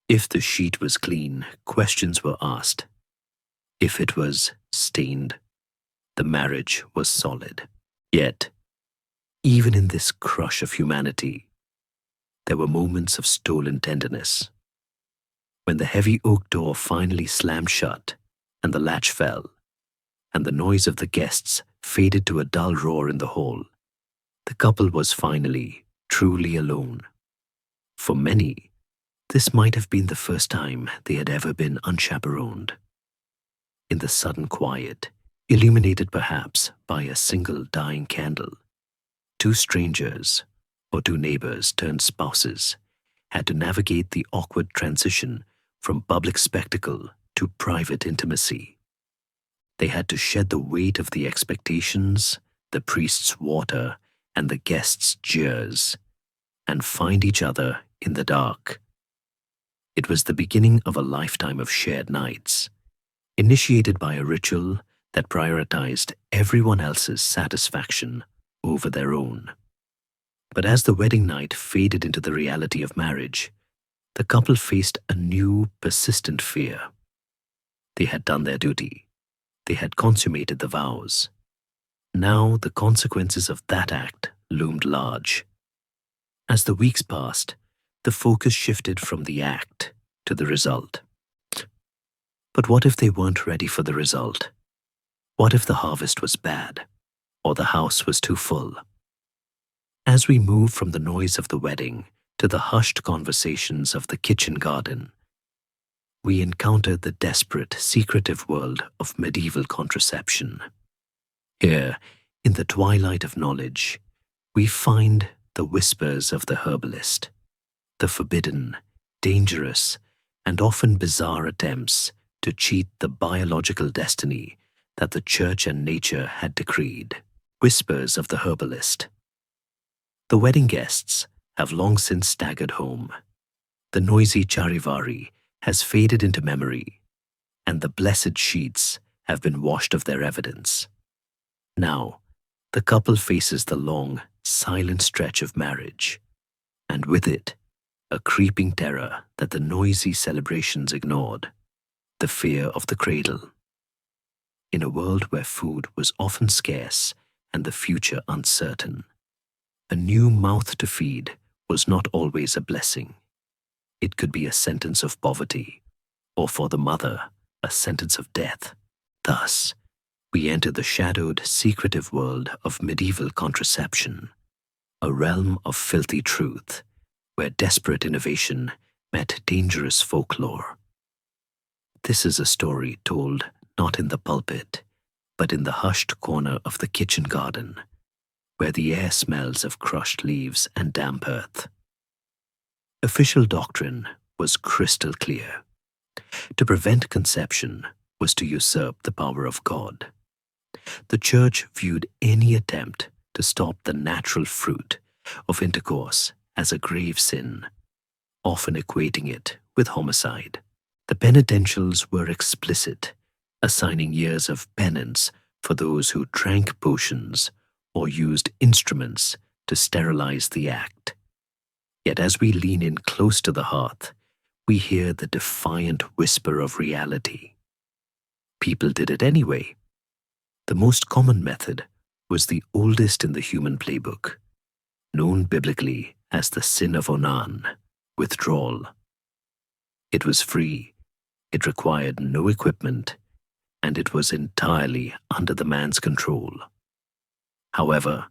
If the sheet was clean, questions were asked. If it was stained, the marriage was solid. Yet, even in this crush of humanity, there were moments of stolen tenderness. When the heavy oak door finally slammed shut and the latch fell, and the noise of the guests faded to a dull roar in the hall, the couple was finally truly alone. For many, this might have been the first time they had ever been unchaperoned. In the sudden quiet, illuminated perhaps by a single dying candle, two strangers, or two neighbors turned spouses, had to navigate the awkward transition from public spectacle to private intimacy. They had to shed the weight of the expectations, the priest's water, and the guests' jeers, and find each other in the dark. It was the beginning of a lifetime of shared nights, initiated by a ritual that prioritized everyone else's satisfaction over their own. But as the wedding night faded into the reality of marriage, the couple faced a new, persistent fear. They had done their duty. They had consummated the vows. Now the consequences of that act loomed large. As the weeks passed, the focus shifted from the act to the result. But what if they weren't ready for the result? What if the harvest was bad, or the house was too full? As we move from the noise of the wedding to the hushed conversations of the kitchen garden, we encounter the desperate, secretive world of medieval contraception. Here, in the twilight of knowledge, we find the whispers of the herbalist, the forbidden, dangerous, and often bizarre attempts to cheat the biological destiny that the church and nature had decreed. Whispers of the herbalist. The wedding guests have long since staggered home. The noisy charivari has faded into memory, and the blessed sheets have been washed of their evidence. Now, the couple faces the long, silent stretch of marriage, and with it, a creeping terror that the noisy celebrations ignored, the fear of the cradle. In a world where food was often scarce and the future uncertain, a new mouth to feed was not always a blessing. It could be a sentence of poverty, or for the mother, a sentence of death. Thus, we enter the shadowed, secretive world of medieval contraception, a realm of filthy truth, where desperate innovation met dangerous folklore. This is a story told not in the pulpit, but in the hushed corner of the kitchen garden, where the air smells of crushed leaves and damp earth. Official doctrine was crystal clear. To prevent conception was to usurp the power of God. The Church viewed any attempt to stop the natural fruit of intercourse as a grave sin, often equating it with homicide. The penitentials were explicit, assigning years of penance for those who drank potions or used instruments to sterilize the act. Yet as we lean in close to the hearth, we hear the defiant whisper of reality. People did it anyway. The most common method was the oldest in the human playbook, known biblically as the sin of Onan, withdrawal. It was free, it required no equipment, and it was entirely under the man's control. However,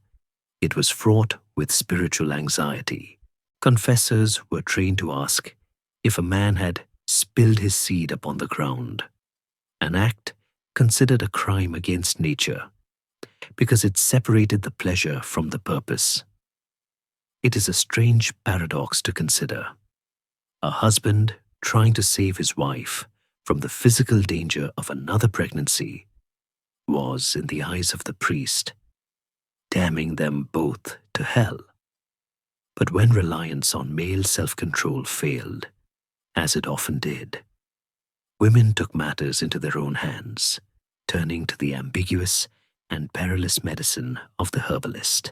it was fraught with spiritual anxiety. Confessors were trained to ask if a man had spilled his seed upon the ground, an act considered a crime against nature because it separated the pleasure from the purpose. It is a strange paradox to consider. A husband trying to save his wife from the physical danger of another pregnancy was, in the eyes of the priest, damning them both to hell. But when reliance on male self-control failed, as it often did, women took matters into their own hands, turning to the ambiguous and perilous medicine of the herbalist.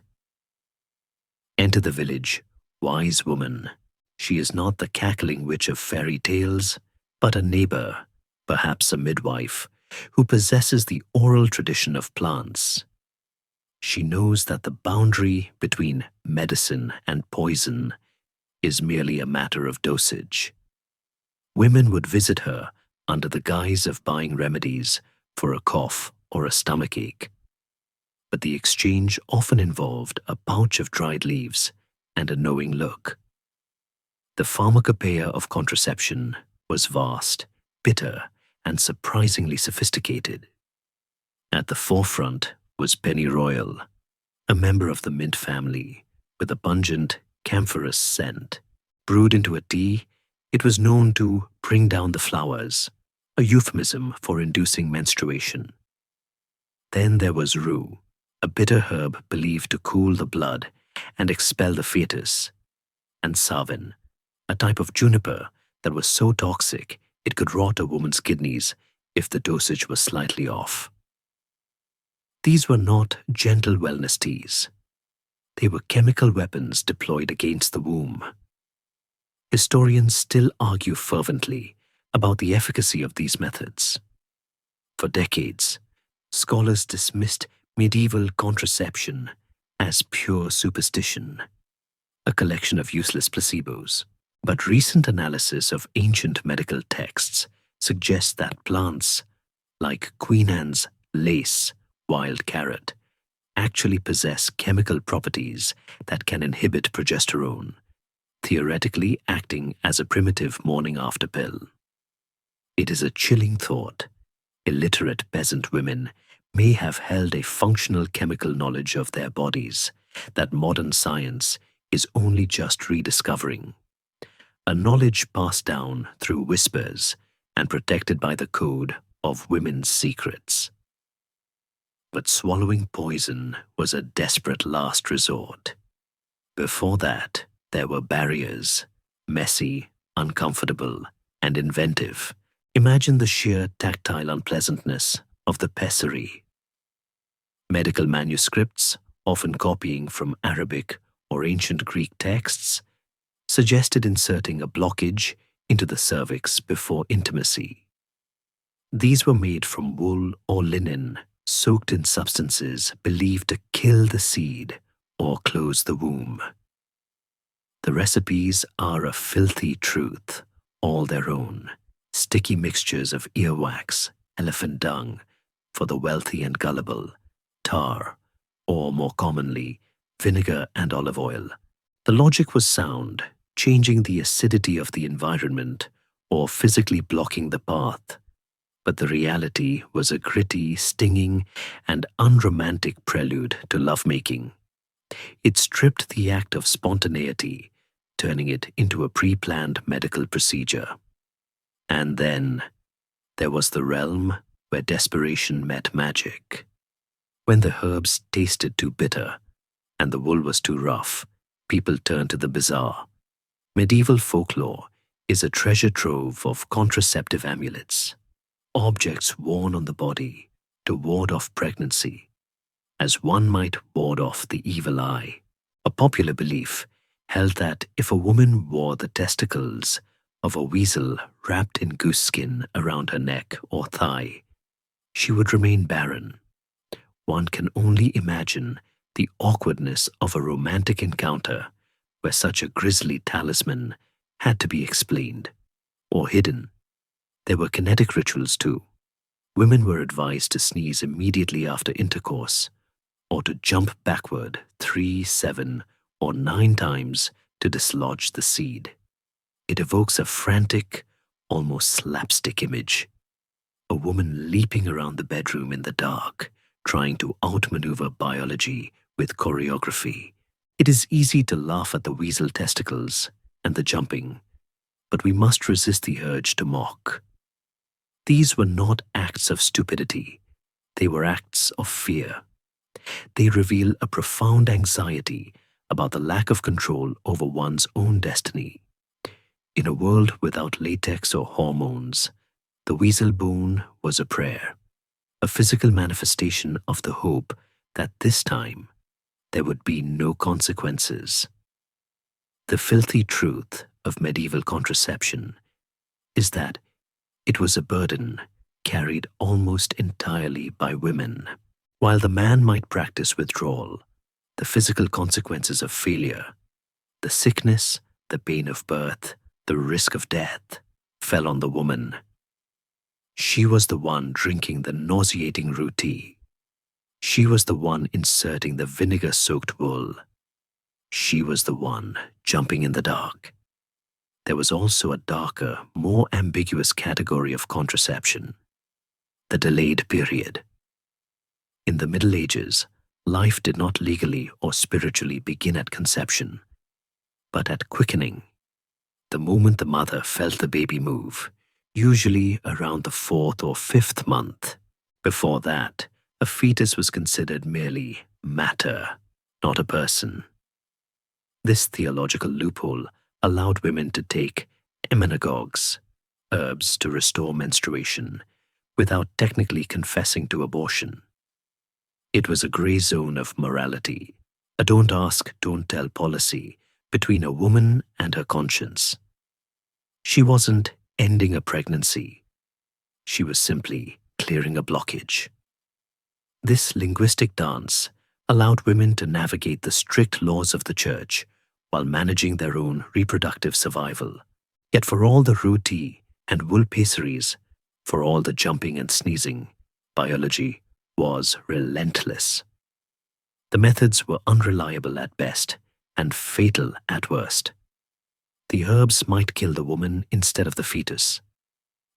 Enter the village, wise woman. She is not the cackling witch of fairy tales, but a neighbor, perhaps a midwife, who possesses the oral tradition of plants. She knows that the boundary between medicine and poison is merely a matter of dosage. Women would visit her under the guise of buying remedies for a cough or a stomachache, but the exchange often involved a pouch of dried leaves and a knowing look. The pharmacopoeia of contraception was vast, bitter, and surprisingly sophisticated. At the forefront was pennyroyal, a member of the mint family with a pungent, camphorous scent. Brewed into a tea, it was known to bring down the flowers, a euphemism for inducing menstruation. Then there was rue, a bitter herb believed to cool the blood and expel the fetus, and savin, a type of juniper that was so toxic it could rot a woman's kidneys if the dosage was slightly off. These were not gentle wellness teas. They were chemical weapons deployed against the womb. Historians still argue fervently about the efficacy of these methods. For decades, scholars dismissed medieval contraception as pure superstition, a collection of useless placebos. But recent analysis of ancient medical texts suggests that plants, like Queen Anne's lace, wild carrot, actually possess chemical properties that can inhibit progesterone, theoretically acting as a primitive morning-after pill. It is a chilling thought. Illiterate peasant women may have held a functional chemical knowledge of their bodies that modern science is only just rediscovering. A knowledge passed down through whispers and protected by the code of women's secrets. But swallowing poison was a desperate last resort. Before that, there were barriers, messy, uncomfortable, and inventive. Imagine the sheer tactile unpleasantness of the pessary. Medical manuscripts, often copying from Arabic or ancient Greek texts, suggested inserting a blockage into the cervix before intimacy. These were made from wool or linen soaked in substances believed to kill the seed or close the womb. The recipes are a filthy truth, all their own, sticky mixtures of earwax, elephant dung, for the wealthy and gullible, tar, or more commonly, vinegar and olive oil. The logic was sound, changing the acidity of the environment or physically blocking the path. But the reality was a gritty, stinging, and unromantic prelude to lovemaking. It stripped the act of spontaneity, turning it into a pre-planned medical procedure. And then there was the realm where desperation met magic. When the herbs tasted too bitter and the wool was too rough, people turned to the bizarre. Medieval folklore is a treasure trove of contraceptive amulets, objects worn on the body to ward off pregnancy, as one might ward off the evil eye. A popular belief held that if a woman wore the testicles of a weasel wrapped in goose skin around her neck or thigh, she would remain barren. One can only imagine the awkwardness of a romantic encounter where such a grisly talisman had to be explained or hidden. There were kinetic rituals too. Women were advised to sneeze immediately after intercourse or to jump backward 3, 7, or 9 times to dislodge the seed. It evokes a frantic, almost slapstick image. A woman leaping around the bedroom in the dark, trying to outmaneuver biology with choreography. It is easy to laugh at the weasel testicles and the jumping, but we must resist the urge to mock. These were not acts of stupidity. They were acts of fear. They reveal a profound anxiety about the lack of control over one's own destiny. In a world without latex or hormones, the weasel bone was a prayer, a physical manifestation of the hope that this time there would be no consequences. The filthy truth of medieval contraception is that it was a burden carried almost entirely by women. While the man might practice withdrawal, the physical consequences of failure, the sickness, the pain of birth, the risk of death, fell on the woman. She was the one drinking the nauseating root tea. She was the one inserting the vinegar-soaked wool. She was the one jumping in the dark. There was also a darker, more ambiguous category of contraception, the delayed period. In the Middle Ages, life did not legally or spiritually begin at conception, but at quickening, the moment the mother felt the baby move, usually around the 4th or 5th month. Before that, a fetus was considered merely matter, not a person. This theological loophole allowed women to take emmenagogues, herbs to restore menstruation, without technically confessing to abortion. It was a gray zone of morality, a don't ask, don't tell policy between a woman and her conscience. She wasn't ending a pregnancy. She was simply clearing a blockage. This linguistic dance allowed women to navigate the strict laws of the church while managing their own reproductive survival. Yet for all the root tea and wool pessaries, for all the jumping and sneezing, biology was relentless. The methods were unreliable at best and fatal at worst. The herbs might kill the woman instead of the fetus.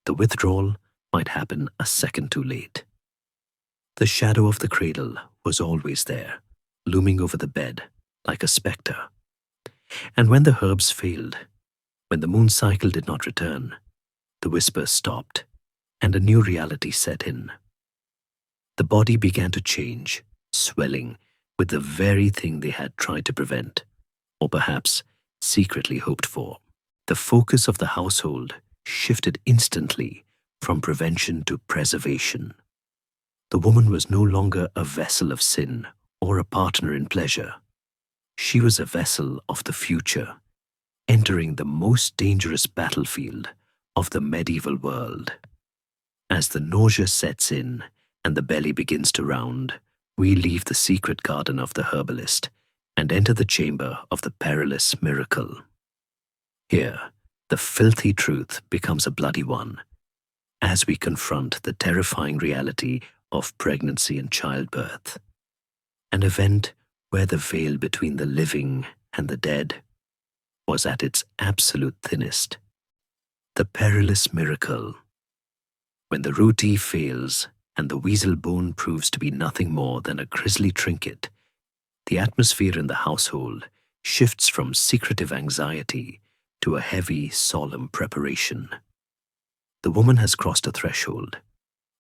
The withdrawal might happen a second too late. The shadow of the cradle was always there, looming over the bed like a spectre. And when the herbs failed, when the moon cycle did not return, the whispers stopped and a new reality set in. The body began to change, swelling with the very thing they had tried to prevent, or perhaps secretly hoped for. The focus of the household shifted instantly from prevention to preservation. The woman was no longer a vessel of sin or a partner in pleasure. She was a vessel of the future, entering the most dangerous battlefield of the medieval world. As the nausea sets in and the belly begins to round, we leave the secret garden of the herbalist and enter the chamber of the perilous miracle. Here, the filthy truth becomes a bloody one as we confront the terrifying reality of pregnancy and childbirth, an event where the veil between the living and the dead was at its absolute thinnest. The perilous miracle. When the roti fails and the weasel bone proves to be nothing more than a grisly trinket, the atmosphere in the household shifts from secretive anxiety to a heavy, solemn preparation. The woman has crossed a threshold.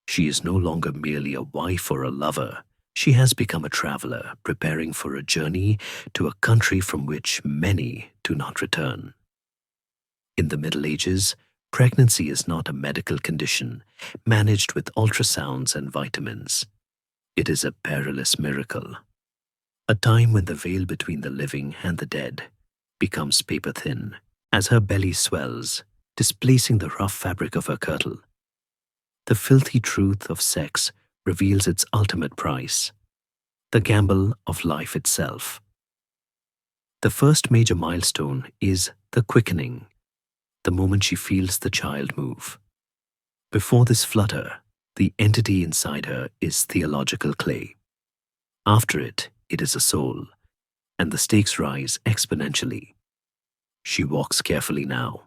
She is no longer merely a wife or a lover. She has become a traveler preparing for a journey to a country from which many do not return. In the Middle Ages, pregnancy is not a medical condition managed with ultrasounds and vitamins. It is a perilous miracle, a time when the veil between the living and the dead becomes paper thin as her belly swells, displacing the rough fabric of her kirtle. The filthy truth of sex reveals its ultimate price, the gamble of life itself. The first major milestone is the quickening, the moment she feels the child move. Before this flutter, the entity inside her is theological clay. After it, it is a soul, and the stakes rise exponentially. She walks carefully now.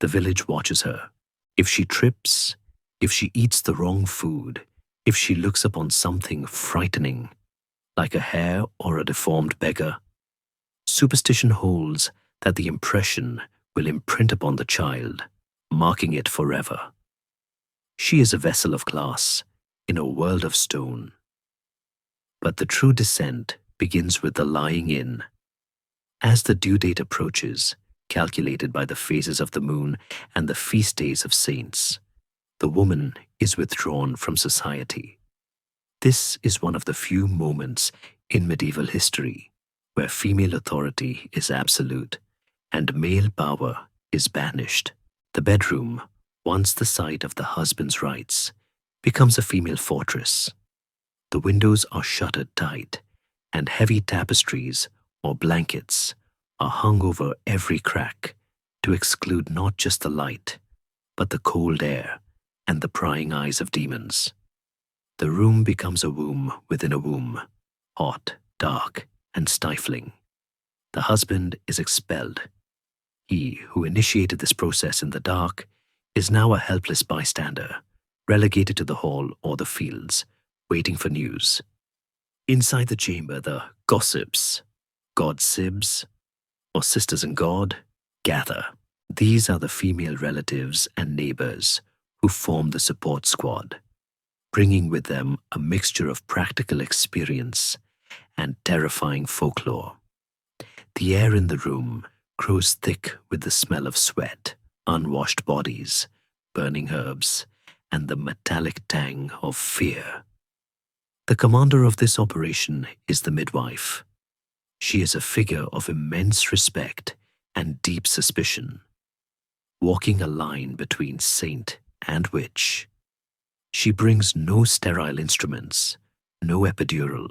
The village watches her. If she trips, if she eats the wrong food, if she looks upon something frightening, like a hare or a deformed beggar, superstition holds that the impression will imprint upon the child, marking it forever. She is a vessel of glass in a world of stone. But the true descent begins with the lying in. As the due date approaches, calculated by the phases of the moon and the feast days of saints, the woman is withdrawn from society. This is one of the few moments in medieval history where female authority is absolute and male power is banished. The bedroom, once the site of the husband's rights, becomes a female fortress. The windows are shuttered tight, and heavy tapestries or blankets are hung over every crack to exclude not just the light, but the cold air and the prying eyes of demons. The room becomes a womb within a womb, hot, dark, and stifling. The husband is expelled. He who initiated this process in the dark is now a helpless bystander, relegated to the hall or the fields, waiting for news. Inside the chamber, the gossips, godsibs, or sisters in God, gather. These are the female relatives and neighbors who form the support squad, bringing with them a mixture of practical experience and terrifying folklore. The air in the room grows thick with the smell of sweat, unwashed bodies, burning herbs, and the metallic tang of fear. The commander of this operation is the midwife. She is a figure of immense respect and deep suspicion, walking a line between saint and witch. She brings no sterile instruments, no epidural,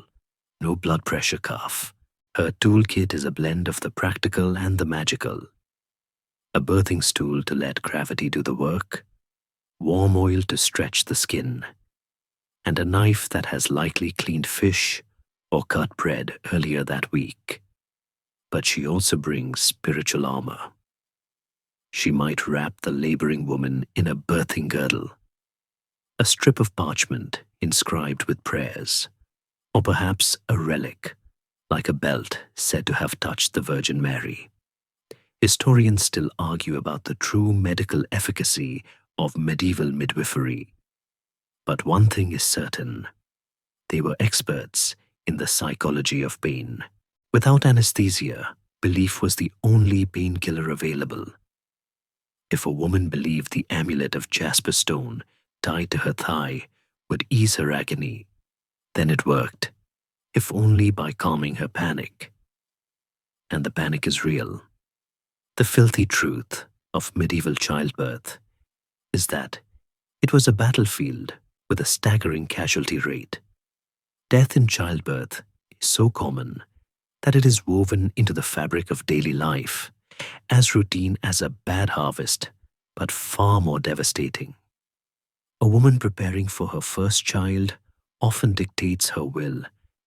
no blood pressure cuff. Her toolkit is a blend of the practical and the magical. A birthing stool to let gravity do the work, warm oil to stretch the skin, and a knife that has likely cleaned fish or cut bread earlier that week. But she also brings spiritual armor. She might wrap the laboring woman in a birthing girdle, a strip of parchment inscribed with prayers, or perhaps a relic, like a belt said to have touched the Virgin Mary. Historians still argue about the true medical efficacy of medieval midwifery. But one thing is certain: they were experts in the psychology of pain. Without anesthesia, belief was the only painkiller available. If a woman believed the amulet of jasper stone tied to her thigh would ease her agony, then it worked. if only by calming her panic. And the panic is real. The filthy truth of medieval childbirth is that it was a battlefield with a staggering casualty rate. Death in childbirth is so common that it is woven into the fabric of daily life, as routine as a bad harvest, but far more devastating. A woman preparing for her first child often dictates her will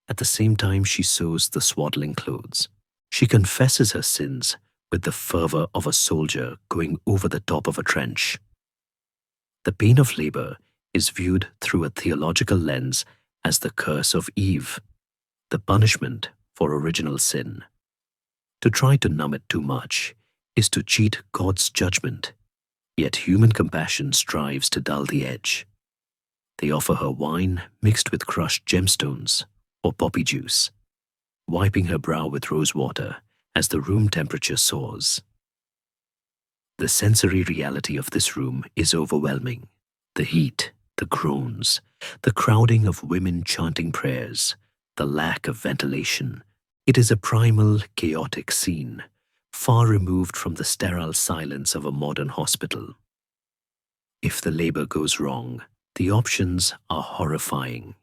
at the same time she sews the swaddling clothes. She confesses her sins with the fervor of a soldier going over the top of a trench. The pain of labor is viewed through a theological lens as the curse of Eve, the punishment for original sin. To try to numb it too much is to cheat God's judgment, yet human compassion strives to dull the edge. They offer her wine mixed with crushed gemstones or poppy juice, wiping her brow with rose water as the room temperature soars. The sensory reality of this room is overwhelming. The heat, the groans, the crowding of women chanting prayers, the lack of ventilation. It is a primal, chaotic scene, far removed from the sterile silence of a modern hospital. If the labor goes wrong, the options are horrifying.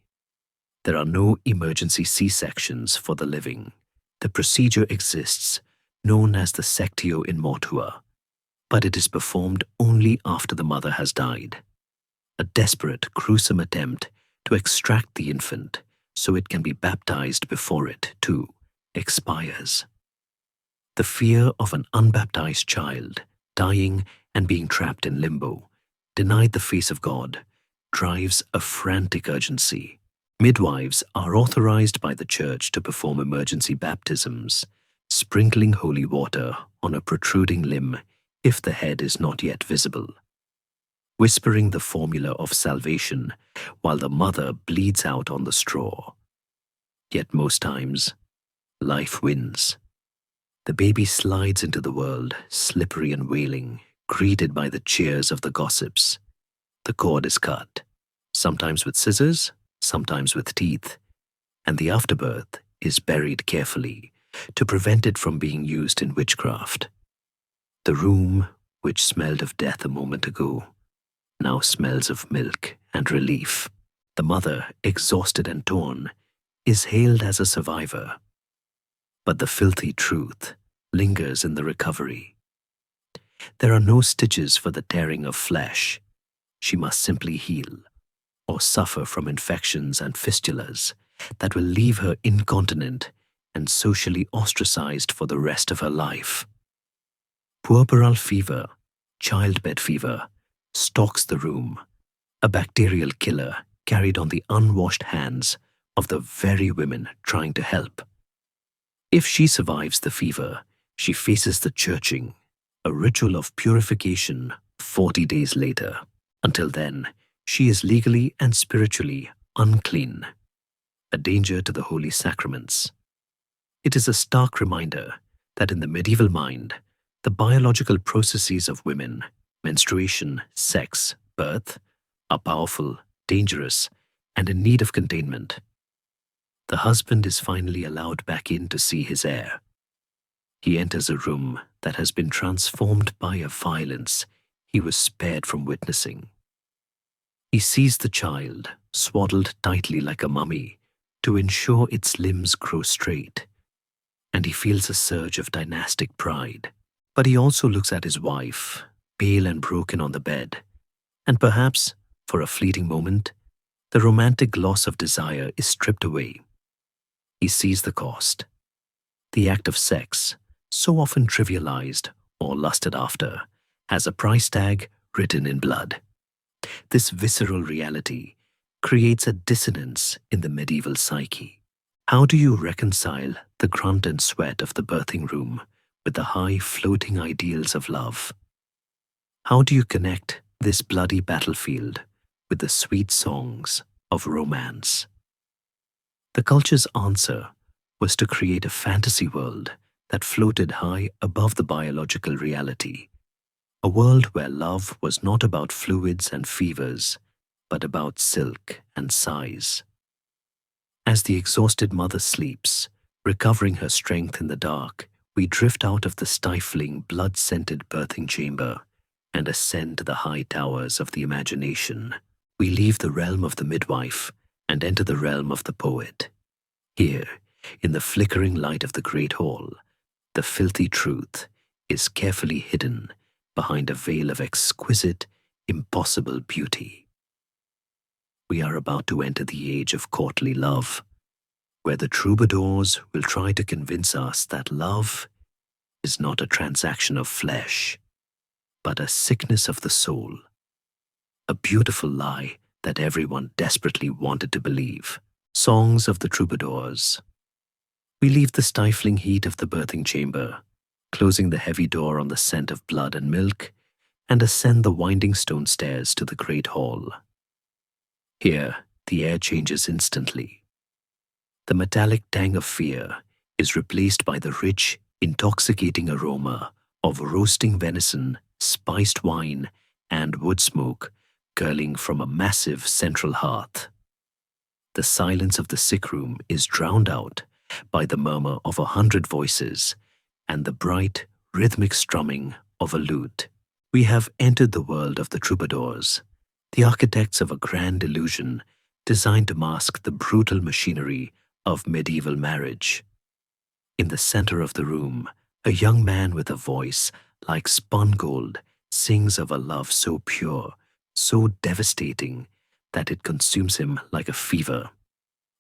There are no emergency C-sections for the living. The procedure exists, known as the sectio in mortua, but it is performed only after the mother has died. A desperate, gruesome attempt to extract the infant so it can be baptized before it, too, expires. The fear of an unbaptized child dying and being trapped in limbo, denied the face of God, drives a frantic urgency. Midwives are authorized by the church to perform emergency baptisms, sprinkling holy water on a protruding limb if the head is not yet visible, whispering the formula of salvation while the mother bleeds out on the straw. Yet most times, life wins. The baby slides into the world, slippery and wailing, greeted by the cheers of the gossips. The cord is cut, sometimes with scissors, sometimes with teeth, and the afterbirth is buried carefully to prevent it from being used in witchcraft. The room, which smelled of death a moment ago, now smells of milk and relief. The mother, exhausted and torn, is hailed as a survivor. But the filthy truth lingers in the recovery. There are no stitches for the tearing of flesh. She must simply heal, or suffer from infections and fistulas that will leave her incontinent and socially ostracized for the rest of her life. Puerperal fever, childbed fever, stalks the room, a bacterial killer carried on the unwashed hands of the very women trying to help. If she survives the fever, she faces the churching, a ritual of purification 40 days later. Until then, she is legally and spiritually unclean, a danger to the holy sacraments. It is a stark reminder that in the medieval mind, the biological processes of women, menstruation, sex, birth, are powerful, dangerous, and in need of containment. The husband is finally allowed back in to see his heir. He enters a room that has been transformed by a violence he was spared from witnessing. He sees the child, swaddled tightly like a mummy, to ensure its limbs grow straight, and he feels a surge of dynastic pride. But he also looks at his wife, pale and broken on the bed, and perhaps, for a fleeting moment, the romantic gloss of desire is stripped away. He sees the cost. The act of sex, so often trivialized or lusted after, has a price tag written in blood. This visceral reality creates a dissonance in the medieval psyche. How do you reconcile the grunt and sweat of the birthing room with the high floating ideals of love? How do you connect this bloody battlefield with the sweet songs of romance? The culture's answer was to create a fantasy world that floated high above the biological reality, a world where love was not about fluids and fevers, but about silk and sighs. As the exhausted mother sleeps, recovering her strength in the dark, we drift out of the stifling, blood-scented birthing chamber and ascend to the high towers of the imagination. We leave the realm of the midwife and enter the realm of the poet. Here, in the flickering light of the great hall, the filthy truth is carefully hidden behind a veil of exquisite, impossible beauty. We are about to enter the age of courtly love, where the troubadours will try to convince us that love is not a transaction of flesh, but a sickness of the soul, a beautiful lie that everyone desperately wanted to believe. Songs of the troubadours. We leave the stifling heat of the birthing chamber, closing the heavy door on the scent of blood and milk, and ascend the winding stone stairs to the great hall. Here, the air changes instantly. The metallic tang of fear is replaced by the rich, intoxicating aroma of roasting venison, spiced wine, and wood smoke curling from a massive central hearth. The silence of the sick room is drowned out by the murmur of 100 voices and the bright, rhythmic strumming of a lute. We have entered the world of the troubadours, the architects of a grand illusion designed to mask the brutal machinery of medieval marriage. In the center of the room, a young man with a voice like spun gold sings of a love so pure, so devastating, that it consumes him like a fever.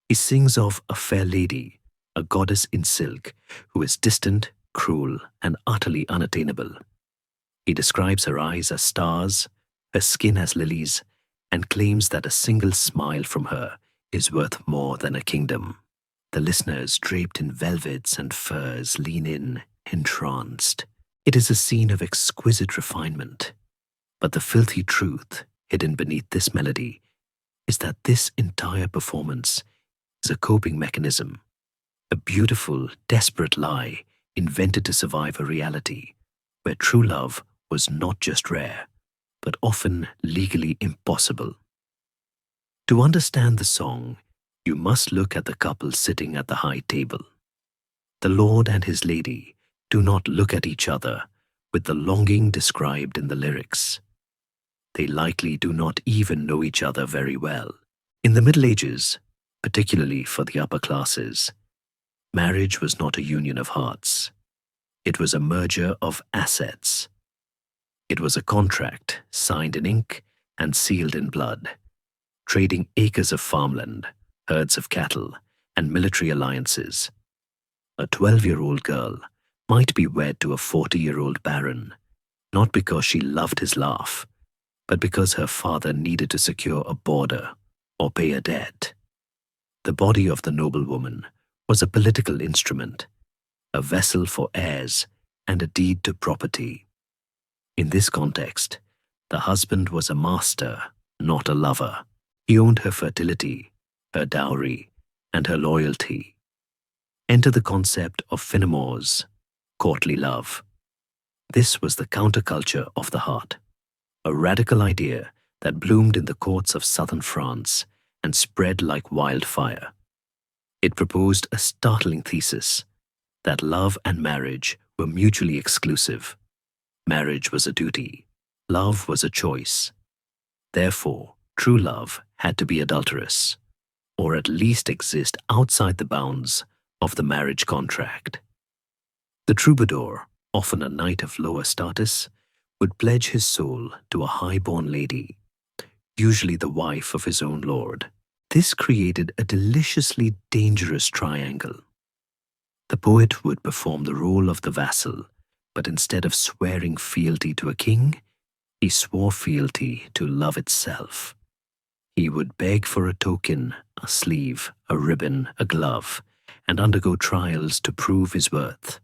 He sings of a fair lady, a goddess in silk, who is distant, cruel, and utterly unattainable. He describes her eyes as stars, her skin as lilies, and claims that a single smile from her is worth more than a kingdom. The listeners, draped in velvets and furs, lean in, entranced. It is a scene of exquisite refinement. But the filthy truth hidden beneath this melody is that this entire performance is a coping mechanism, a beautiful, desperate lie invented to survive a reality where true love was not just rare, but often legally impossible. To understand the song, you must look at the couple sitting at the high table. The lord and his lady do not look at each other with the longing described in the lyrics. They likely do not even know each other very well. In the Middle Ages, particularly for the upper classes, marriage was not a union of hearts. It was a merger of assets. It was a contract signed in ink and sealed in blood, trading acres of farmland, herds of cattle, and military alliances. A 12-year-old girl might be wed to a 40-year-old baron, not because she loved his laugh, but because her father needed to secure a border or pay a debt. The body of the noblewoman was a political instrument, a vessel for heirs, and a deed to property. In this context, the husband was a master, not a lover. He owned her fertility, her dowry, and her loyalty. Enter the concept of Fenimore's courtly love. This was the counterculture of the heart, a radical idea that bloomed in the courts of southern France and spread like wildfire. It proposed a startling thesis that love and marriage were mutually exclusive. Marriage was a duty, love was a choice. Therefore, true love had to be adulterous, or at least exist outside the bounds of the marriage contract. The troubadour, often a knight of lower status, would pledge his soul to a high-born lady, usually the wife of his own lord. This created a deliciously dangerous triangle. The poet would perform the role of the vassal, but instead of swearing fealty to a king, he swore fealty to love itself. He would beg for a token, a sleeve, a ribbon, a glove, and undergo trials to prove his worth.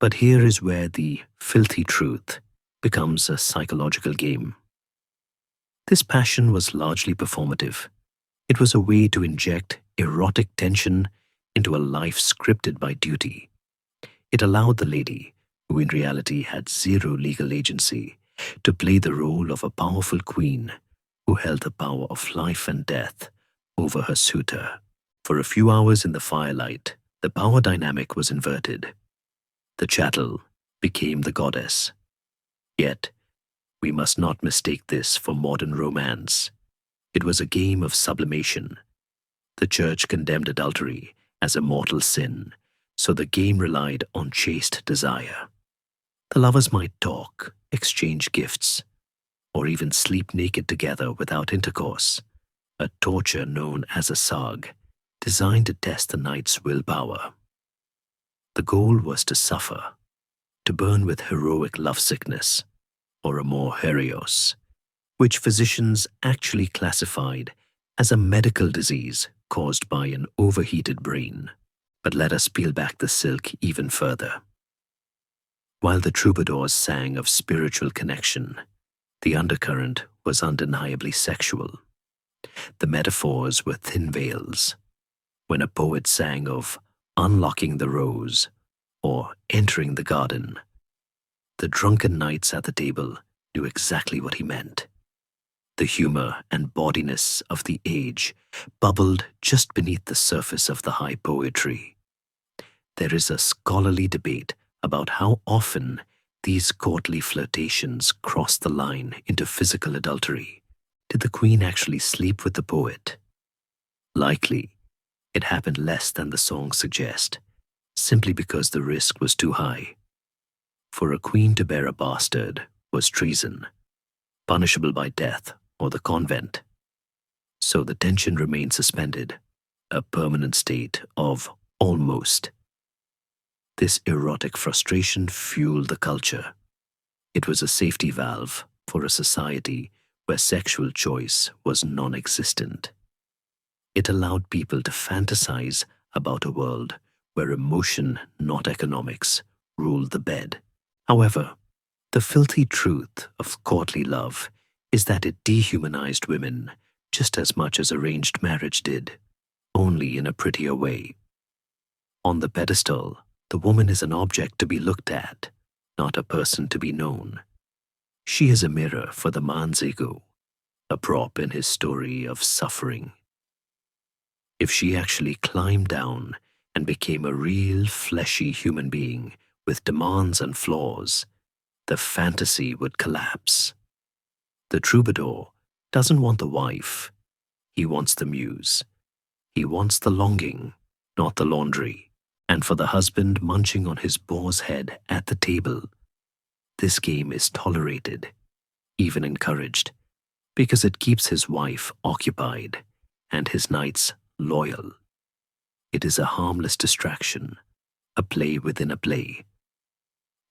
But here is where the filthy truth becomes a psychological game. This passion was largely performative. It was a way to inject erotic tension into a life scripted by duty. It allowed the lady, who in reality had zero legal agency, to play the role of a powerful queen who held the power of life and death over her suitor. For a few hours in the firelight, the power dynamic was inverted. The chattel became the goddess. Yet, we must not mistake this for modern romance. It was a game of sublimation. The church condemned adultery as a mortal sin, so the game relied on chaste desire. The lovers might talk, exchange gifts, or even sleep naked together without intercourse, a torture known as a sag, designed to test the knight's willpower. The goal was to suffer, to burn with heroic lovesickness, or a more herios, which physicians actually classified as a medical disease caused by an overheated brain. But let us peel back the silk even further. While the troubadours sang of spiritual connection, the undercurrent was undeniably sexual. The metaphors were thin veils. When a poet sang of unlocking the rose or entering the garden, the drunken knights at the table knew exactly what he meant. The humor and bawdiness of the age bubbled just beneath the surface of the high poetry. There is a scholarly debate about how often these courtly flirtations crossed the line into physical adultery. Did the queen actually sleep with the poet? Likely, it happened less than the songs suggest, simply because the risk was too high. For a queen to bear a bastard was treason, punishable by death or the convent. So the tension remained suspended, a permanent state of almost. This erotic frustration fueled the culture. It was a safety valve for a society where sexual choice was non-existent. It allowed people to fantasize about a world where emotion, not economics, ruled the bed. However, the filthy truth of courtly love is that it dehumanized women just as much as arranged marriage did, only in a prettier way. On the pedestal, the woman is an object to be looked at, not a person to be known. She is a mirror for the man's ego, a prop in his story of suffering. If she actually climbed down and became a real fleshy human being with demands and flaws, the fantasy would collapse. The troubadour doesn't want the wife. He wants the muse. He wants the longing, not the laundry. And for the husband munching on his boar's head at the table, this game is tolerated, even encouraged, because it keeps his wife occupied and his knights loyal. It is a harmless distraction, a play within a play.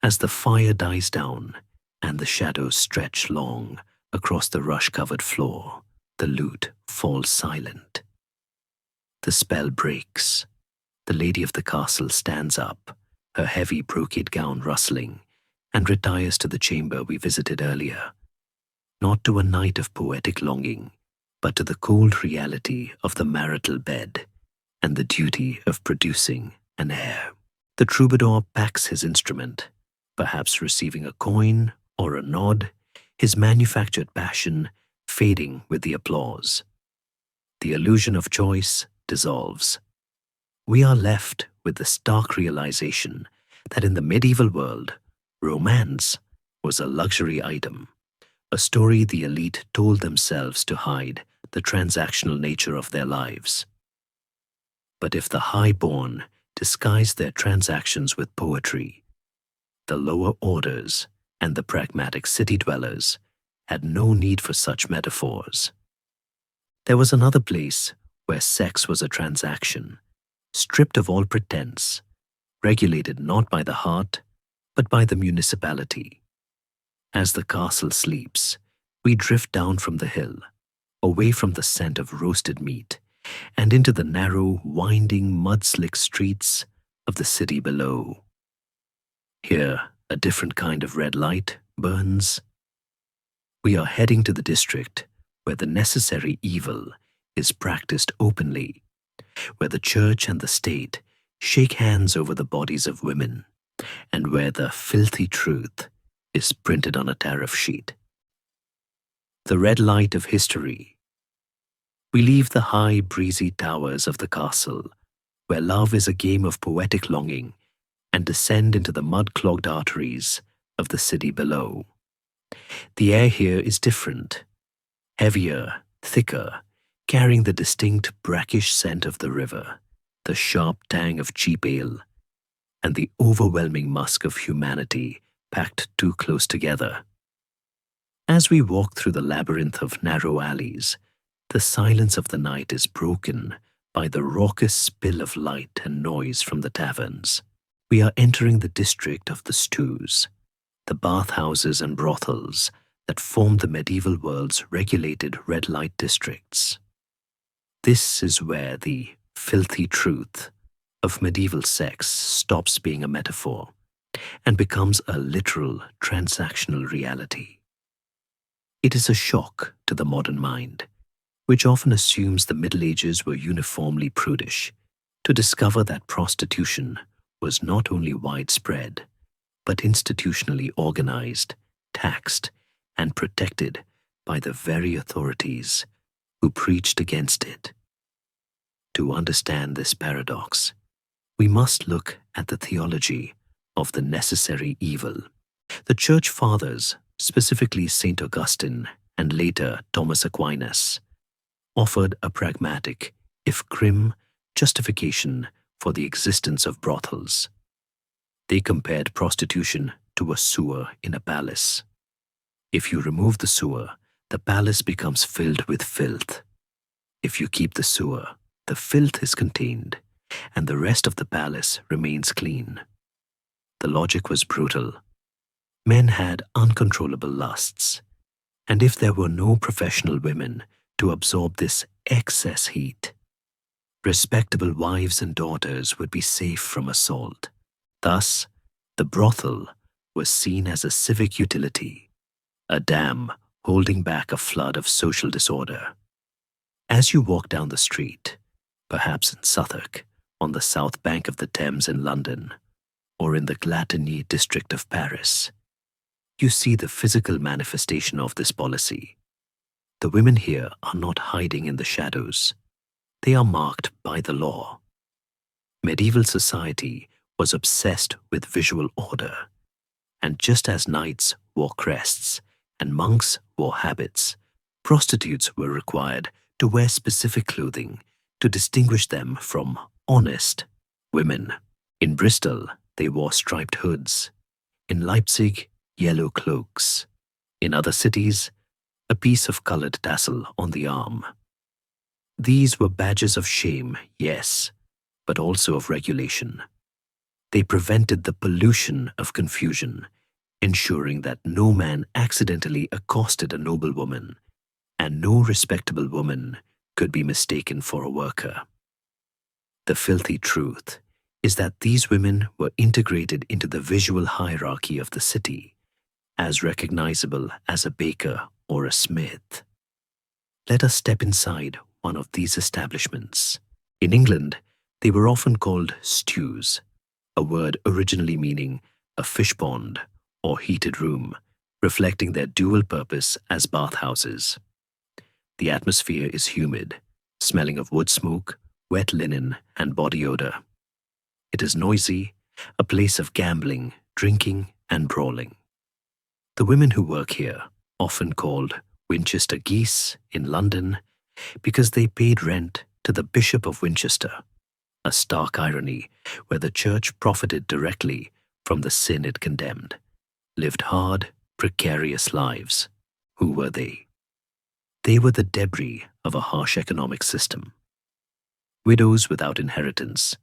As the fire dies down and the shadows stretch long across the rush-covered floor, the lute falls silent. The spell breaks. The lady of the castle stands up, her heavy brocade gown rustling, and retires to the chamber we visited earlier, not to a night of poetic longing, but to the cold reality of the marital bed and the duty of producing an heir. The troubadour packs his instrument, perhaps receiving a coin or a nod, his manufactured passion fading with the applause. The illusion of choice dissolves. We are left with the stark realization that in the medieval world, romance was a luxury item, a story the elite told themselves to hide the transactional nature of their lives. But if the highborn disguised their transactions with poetry, the lower orders and the pragmatic city dwellers had no need for such metaphors. There was another place where sex was a transaction, stripped of all pretense, regulated not by the heart, but by the municipality. As the castle sleeps, we drift down from the hill, away from the scent of roasted meat, and into the narrow, winding, mud-slick streets of the city below. Here, a different kind of red light burns. We are heading to the district where the necessary evil is practiced openly, where the church and the state shake hands over the bodies of women, and where the filthy truth is printed on a tariff sheet. The red light of history. We leave the high, breezy towers of the castle, where love is a game of poetic longing, and descend into the mud-clogged arteries of the city below. The air here is different, heavier, thicker, carrying the distinct brackish scent of the river, the sharp tang of cheap ale, and the overwhelming musk of humanity packed too close together. As we walk through the labyrinth of narrow alleys, the silence of the night is broken by the raucous spill of light and noise from the taverns. We are entering the district of the stews, the bathhouses and brothels that form the medieval world's regulated red light districts. This is where the filthy truth of medieval sex stops being a metaphor and becomes a literal transactional reality. It is a shock to the modern mind, which often assumes the Middle Ages were uniformly prudish, to discover that prostitution was not only widespread, but institutionally organized, taxed, and protected by the very authorities who preached against it. To understand this paradox, we must look at the theology of the necessary evil. The Church Fathers, specifically St. Augustine and later Thomas Aquinas, offered a pragmatic, if grim, justification for the existence of brothels. They compared prostitution to a sewer in a palace. If you remove the sewer, the palace becomes filled with filth. If you keep the sewer, the filth is contained, and the rest of the palace remains clean. The logic was brutal. Men had uncontrollable lusts, and if there were no professional women to absorb this excess heat, respectable wives and daughters would be safe from assault. Thus, the brothel was seen as a civic utility, a dam holding back a flood of social disorder. As you walk down the street, perhaps in Southwark, on the south bank of the Thames in London, or in the Glatany district of Paris, you see the physical manifestation of this policy. The women here are not hiding in the shadows. They are marked by the law. Medieval society was obsessed with visual order, and just as knights wore crests and monks wore habits, prostitutes were required to wear specific clothing to distinguish them from honest women. In Bristol, they wore striped hoods. In Leipzig, yellow cloaks. In other cities, a piece of colored tassel on the arm. These were badges of shame, yes, but also of regulation. They prevented the pollution of confusion, ensuring that no man accidentally accosted a noblewoman, and no respectable woman could be mistaken for a worker. The filthy truth is that these women were integrated into the visual hierarchy of the city, as recognizable as a baker or a smith. Let us step inside one of these establishments. In England, they were often called stews, a word originally meaning a fish pond or heated room, reflecting their dual purpose as bathhouses. The atmosphere is humid, smelling of wood smoke, wet linen, and body odor. It is noisy, a place of gambling, drinking, and brawling. The women who work here, often called Winchester geese in London, because they paid rent to the Bishop of Winchester, a stark irony where the church profited directly from the sin it condemned, lived hard, precarious lives. Who were they? They were the debris of a harsh economic system. Widows without inheritance,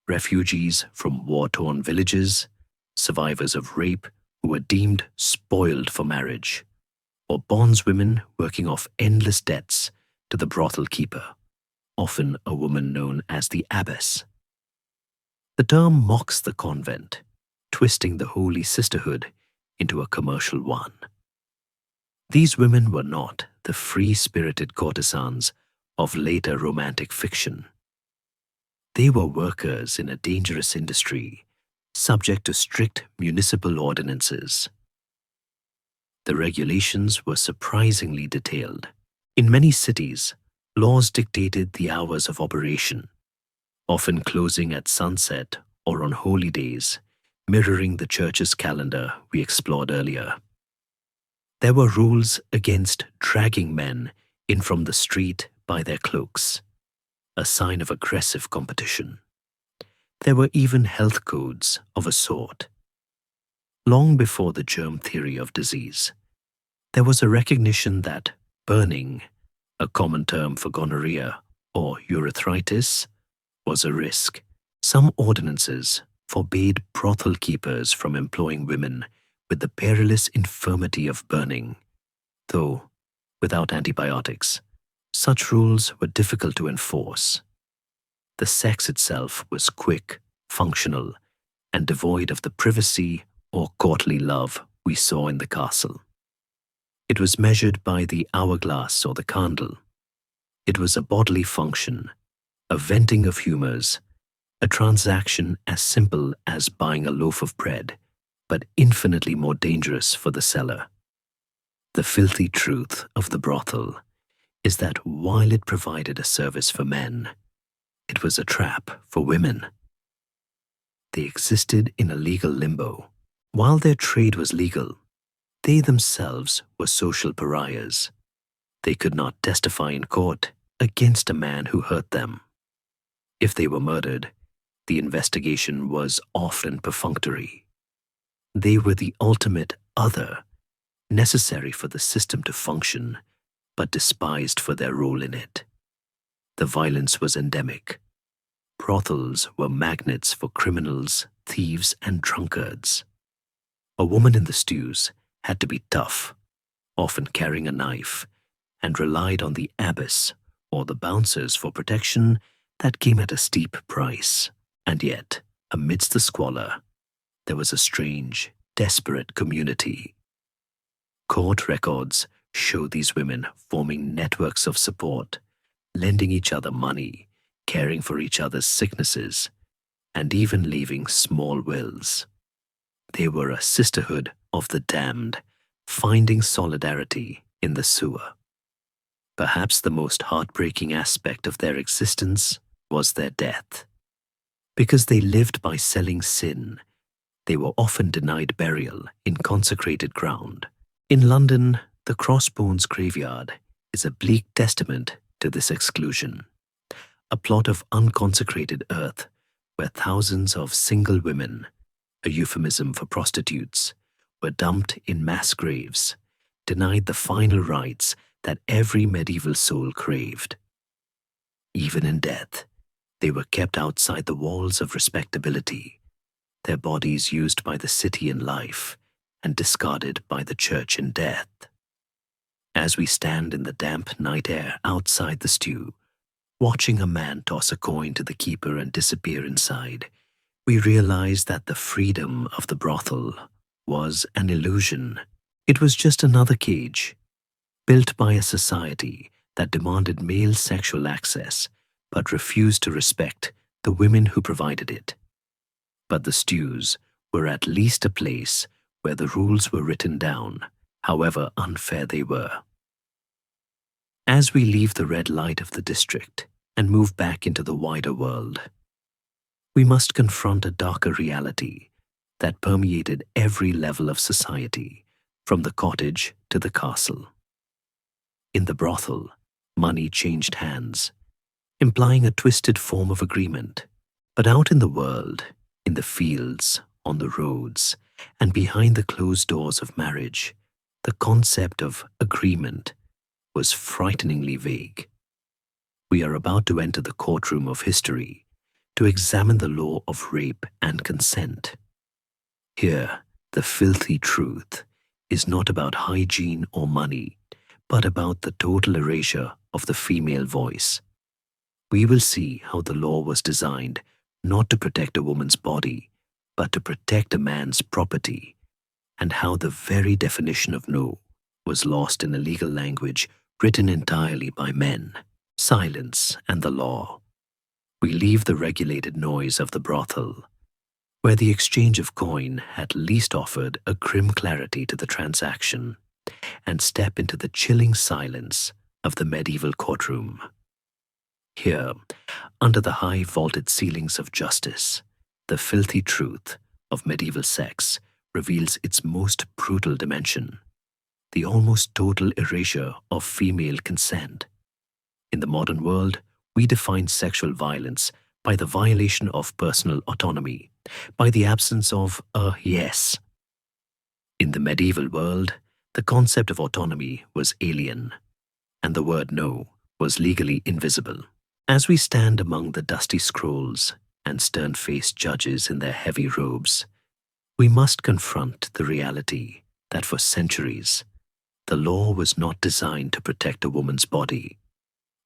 refugees from war-torn villages, survivors of rape who were deemed spoiled for marriage, or bondswomen working off endless debts to the brothel keeper, often a woman known as the abbess. The term mocks the convent, twisting the holy sisterhood into a commercial one. These women were not the free-spirited courtesans of later romantic fiction. They were workers in a dangerous industry, subject to strict municipal ordinances. The regulations were surprisingly detailed. In many cities, Laws dictated the hours of operation, often closing at sunset or on holy days, mirroring the church's calendar we explored earlier. There were rules against dragging men in from the street by their cloaks, a sign of aggressive competition. There were even health codes of a sort. Long before the germ theory of disease, there was a recognition that burning, a common term for gonorrhea or urethritis, was a risk. Some ordinances forbade brothel keepers from employing women with the perilous infirmity of burning, though, without antibiotics, such rules were difficult to enforce. The sex itself was quick, functional, and devoid of the privacy or courtly love we saw in the castle. It was measured by the hourglass or the candle. It was a bodily function, a venting of humors, a transaction as simple as buying a loaf of bread, but infinitely more dangerous for the seller. The filthy truth of the brothel is that while it provided a service for men, it was a trap for women. They existed in a legal limbo. While their trade was legal, they themselves were social pariahs. They could not testify in court against a man who hurt them. If they were murdered, the investigation was often perfunctory. They were the ultimate other, necessary for the system to function, but despised for their role in it. The violence was endemic. Brothels were magnets for criminals, thieves, and drunkards. A woman in the stews had to be tough, often carrying a knife, and relied on the abbess or the bouncers for protection that came at a steep price. And yet, amidst the squalor, there was a strange, desperate community. Court records show these women forming networks of support, lending each other money, caring for each other's sicknesses, and even leaving small wills. They were a sisterhood of the damned, finding solidarity in the sewer. Perhaps the most heartbreaking aspect of their existence was their death. Because they lived by selling sin, they were often denied burial in consecrated ground. In London, the Crossbones graveyard is a bleak testament to this exclusion. A plot of unconsecrated earth where thousands of single women, a euphemism for prostitutes, were dumped in mass graves, denied the final rites that every medieval soul craved. Even in death, they were kept outside the walls of respectability, their bodies used by the city in life and discarded by the church in death. As we stand in the damp night air outside the stew, watching a man toss a coin to the keeper and disappear inside, we realize that the freedom of the brothel was an illusion. It was just another cage, built by a society that demanded male sexual access but refused to respect the women who provided it. But the stews were at least a place where the rules were written down, however unfair they were. As we leave the red light of the district and move back into the wider world, we must confront a darker reality that permeated every level of society, from the cottage to the castle. In the brothel, money changed hands, implying a twisted form of agreement. But out in the world, in the fields, on the roads, and behind the closed doors of marriage, the concept of agreement was frighteningly vague. We are about to enter the courtroom of history to examine the law of rape and consent. Here, the filthy truth is not about hygiene or money, but about the total erasure of the female voice. We will see how the law was designed not to protect a woman's body, but to protect a man's property, and how the very definition of no was lost in a legal language written entirely by men. Silence and the law. We leave the regulated noise of the brothel, where the exchange of coin at least offered a grim clarity to the transaction, and step into the chilling silence of the medieval courtroom. Here, under the high vaulted ceilings of justice, the filthy truth of medieval sex reveals its most brutal dimension, the almost total erasure of female consent. In the modern world, we define sexual violence by the violation of personal autonomy, by the absence of a yes. In the medieval world, the concept of autonomy was alien, and the word no was legally invisible. As we stand among the dusty scrolls and stern-faced judges in their heavy robes, we must confront the reality that for centuries, the law was not designed to protect a woman's body.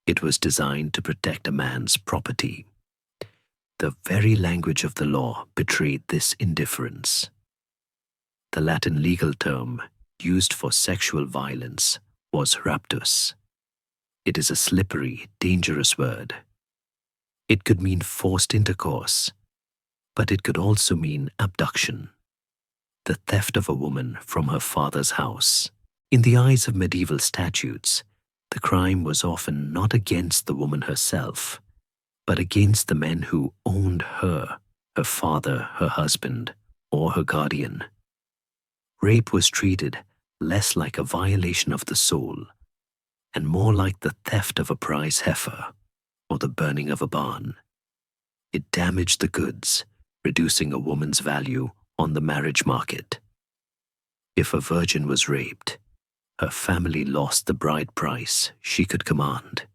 It was designed to protect a man's property. The very language of the law betrayed this indifference. The Latin legal term used for sexual violence was raptus. It is a slippery, dangerous word. It could mean forced intercourse, but it could also mean abduction, the theft of a woman from her father's house. In the eyes of medieval statutes, the crime was often not against the woman herself, but against the men who owned her father, her husband, or her guardian. Rape was treated less like a violation of the soul and more like the theft of a prize heifer or the burning of a barn. It damaged the goods, reducing a woman's value on the marriage market. If a virgin was raped, her family lost the bride price she could command.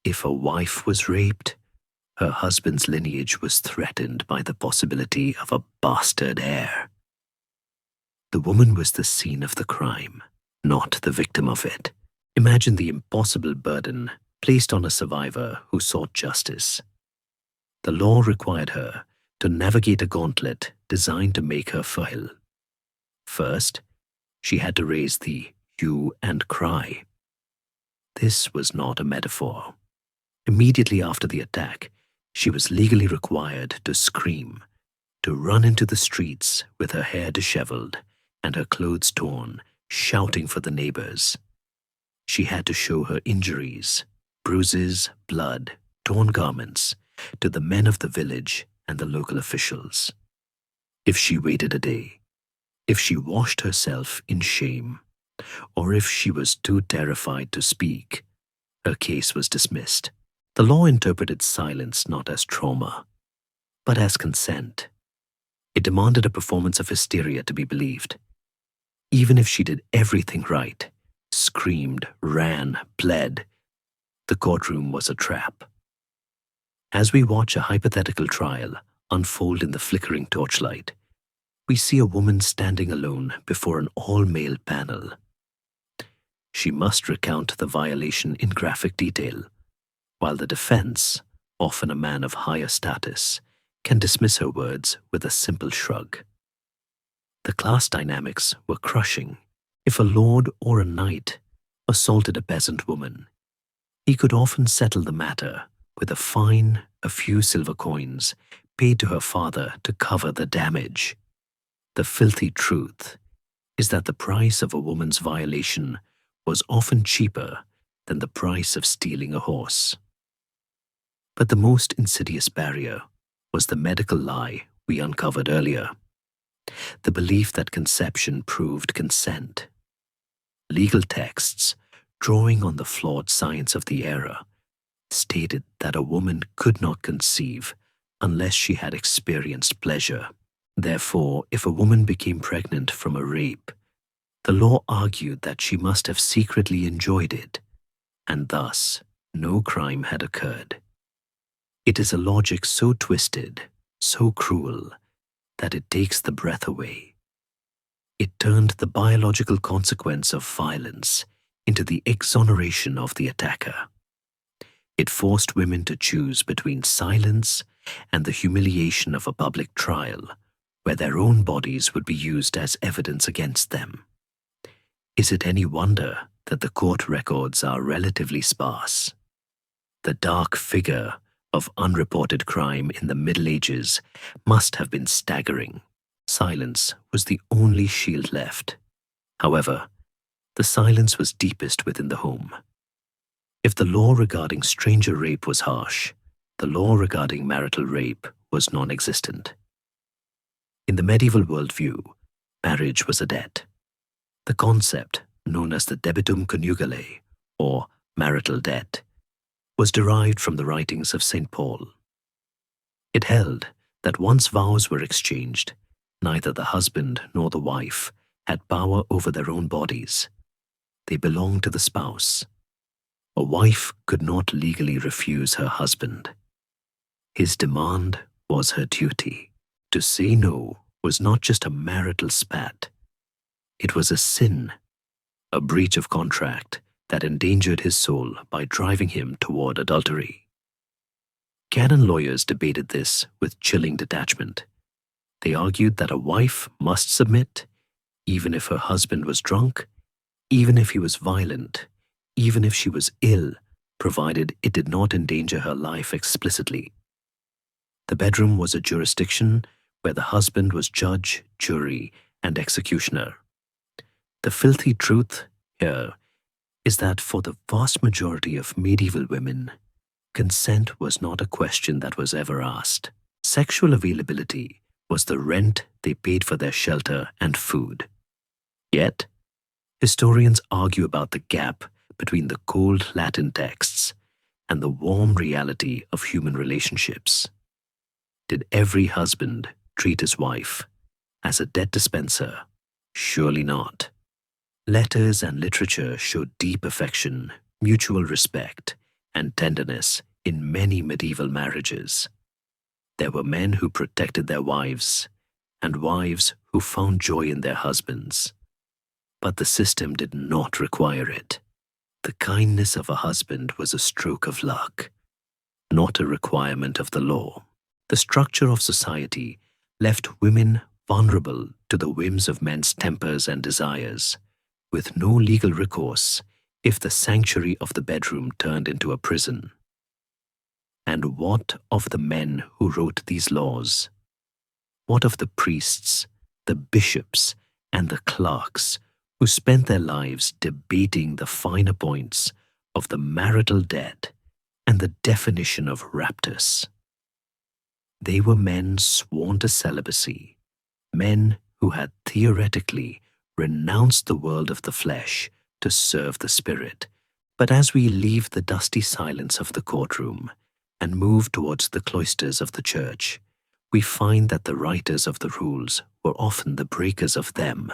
If a wife was raped, her husband's lineage was threatened by the possibility of a bastard heir. The woman was the scene of the crime, not the victim of it. Imagine the impossible burden placed on a survivor who sought justice. The law required her to navigate a gauntlet designed to make her frail. First, she had to raise the hue and cry. This was not a metaphor. Immediately after the attack, she was legally required to scream, to run into the streets with her hair disheveled and her clothes torn, shouting for the neighbors. She had to show her injuries, bruises, blood, torn garments, to the men of the village and the local officials. If she waited a day, if she washed herself in shame, or if she was too terrified to speak, her case was dismissed. The law interpreted silence not as trauma, but as consent. It demanded a performance of hysteria to be believed. Even if she did everything right, screamed, ran, bled, the courtroom was a trap. As we watch a hypothetical trial unfold in the flickering torchlight, we see a woman standing alone before an all-male panel. She must recount the violation in graphic detail, while the defense, often a man of higher status, can dismiss her words with a simple shrug. The class dynamics were crushing. If a lord or a knight assaulted a peasant woman, he could often settle the matter with a fine, a few silver coins, paid to her father to cover the damage. The filthy truth is that the price of a woman's violation was often cheaper than the price of stealing a horse. But the most insidious barrier was the medical lie we uncovered earlier, the belief that conception proved consent. Legal texts, drawing on the flawed science of the era, stated that a woman could not conceive unless she had experienced pleasure. Therefore, if a woman became pregnant from a rape, the law argued that she must have secretly enjoyed it, and thus no crime had occurred. It is a logic so twisted, so cruel, that it takes the breath away. It turned the biological consequence of violence into the exoneration of the attacker. It forced women to choose between silence and the humiliation of a public trial, where their own bodies would be used as evidence against them. Is it any wonder that the court records are relatively sparse? The dark figure of unreported crime in the Middle Ages must have been staggering. Silence was the only shield left. However, the silence was deepest within the home. If the law regarding stranger rape was harsh, the law regarding marital rape was non-existent. In the medieval worldview, marriage was a debt. The concept, known as the debitum conjugale, or marital debt, was derived from the writings of St. Paul. It held that once vows were exchanged, neither the husband nor the wife had power over their own bodies. They belonged to the spouse. A wife could not legally refuse her husband. His demand was her duty. To say no was not just a marital spat. It was a sin, a breach of contract that endangered his soul by driving him toward adultery. Canon lawyers debated this with chilling detachment. They argued that a wife must submit, even if her husband was drunk, even if he was violent, even if she was ill, provided it did not endanger her life explicitly. The bedroom was a jurisdiction where the husband was judge, jury, and executioner. The filthy truth here is that for the vast majority of medieval women, consent was not a question that was ever asked. Sexual availability was the rent they paid for their shelter and food. Yet, historians argue about the gap between the cold Latin texts and the warm reality of human relationships. Did every husband treat his wife as a debt dispenser? Surely not. Letters and literature showed deep affection, mutual respect, and tenderness in many medieval marriages. There were men who protected their wives, and wives who found joy in their husbands. But the system did not require it. The kindness of a husband was a stroke of luck, not a requirement of the law. The structure of society left women vulnerable to the whims of men's tempers and desires, with no legal recourse if the sanctuary of the bedroom turned into a prison. And what of the men who wrote these laws? What of the priests, the bishops, and the clerks who spent their lives debating the finer points of the marital debt and the definition of raptus? They were men sworn to celibacy, men who had theoretically renounced the world of the flesh to serve the spirit. But as we leave the dusty silence of the courtroom and move towards the cloisters of the church, we find that the writers of the rules were often the breakers of them.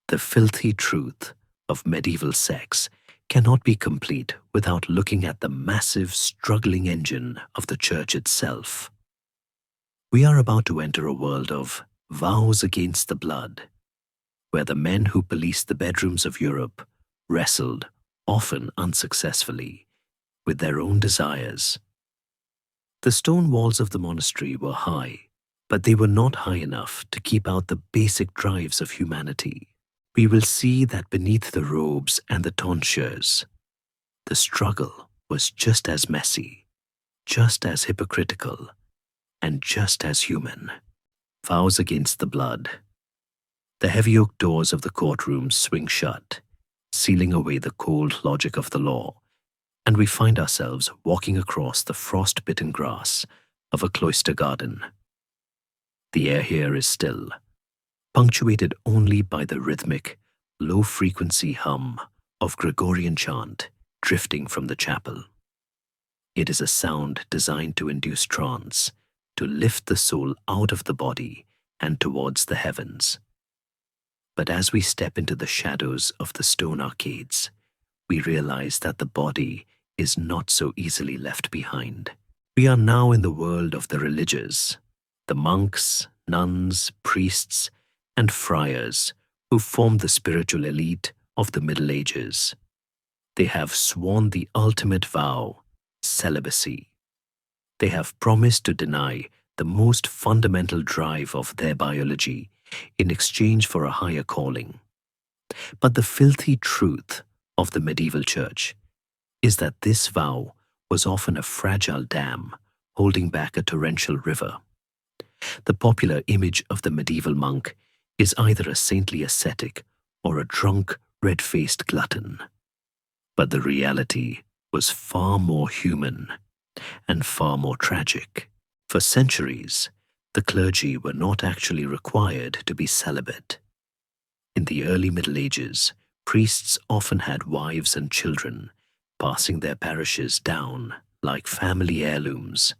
The filthy truth of medieval sex cannot be complete without looking at the massive, struggling engine of the church itself. We are about to enter a world of vows against the blood, where the men who policed the bedrooms of Europe wrestled, often unsuccessfully, with their own desires. The stone walls of the monastery were high, but they were not high enough to keep out the basic drives of humanity. We will see that beneath the robes and the tonsures, the struggle was just as messy, just as hypocritical, and just as human. Vows against the blood. The heavy oak doors of the courtroom swing shut, sealing away the cold logic of the law, and we find ourselves walking across the frost-bitten grass of a cloister garden. The air here is still, punctuated only by the rhythmic, low-frequency hum of Gregorian chant drifting from the chapel. It is a sound designed to induce trance, to lift the soul out of the body and towards the heavens. But as we step into the shadows of the stone arcades, we realize that the body is not so easily left behind. We are now in the world of the religious, the monks, nuns, priests, and friars who form the spiritual elite of the Middle Ages. They have sworn the ultimate vow, celibacy. They have promised to deny the most fundamental drive of their biology in exchange for a higher calling. But the filthy truth of the medieval church is that this vow was often a fragile dam holding back a torrential river. The popular image of the medieval monk is either a saintly ascetic or a drunk, red-faced glutton. But the reality was far more human and far more tragic. For centuries, the clergy were not actually required to be celibate. In the early Middle Ages, priests often had wives and children, passing their parishes down like family heirlooms.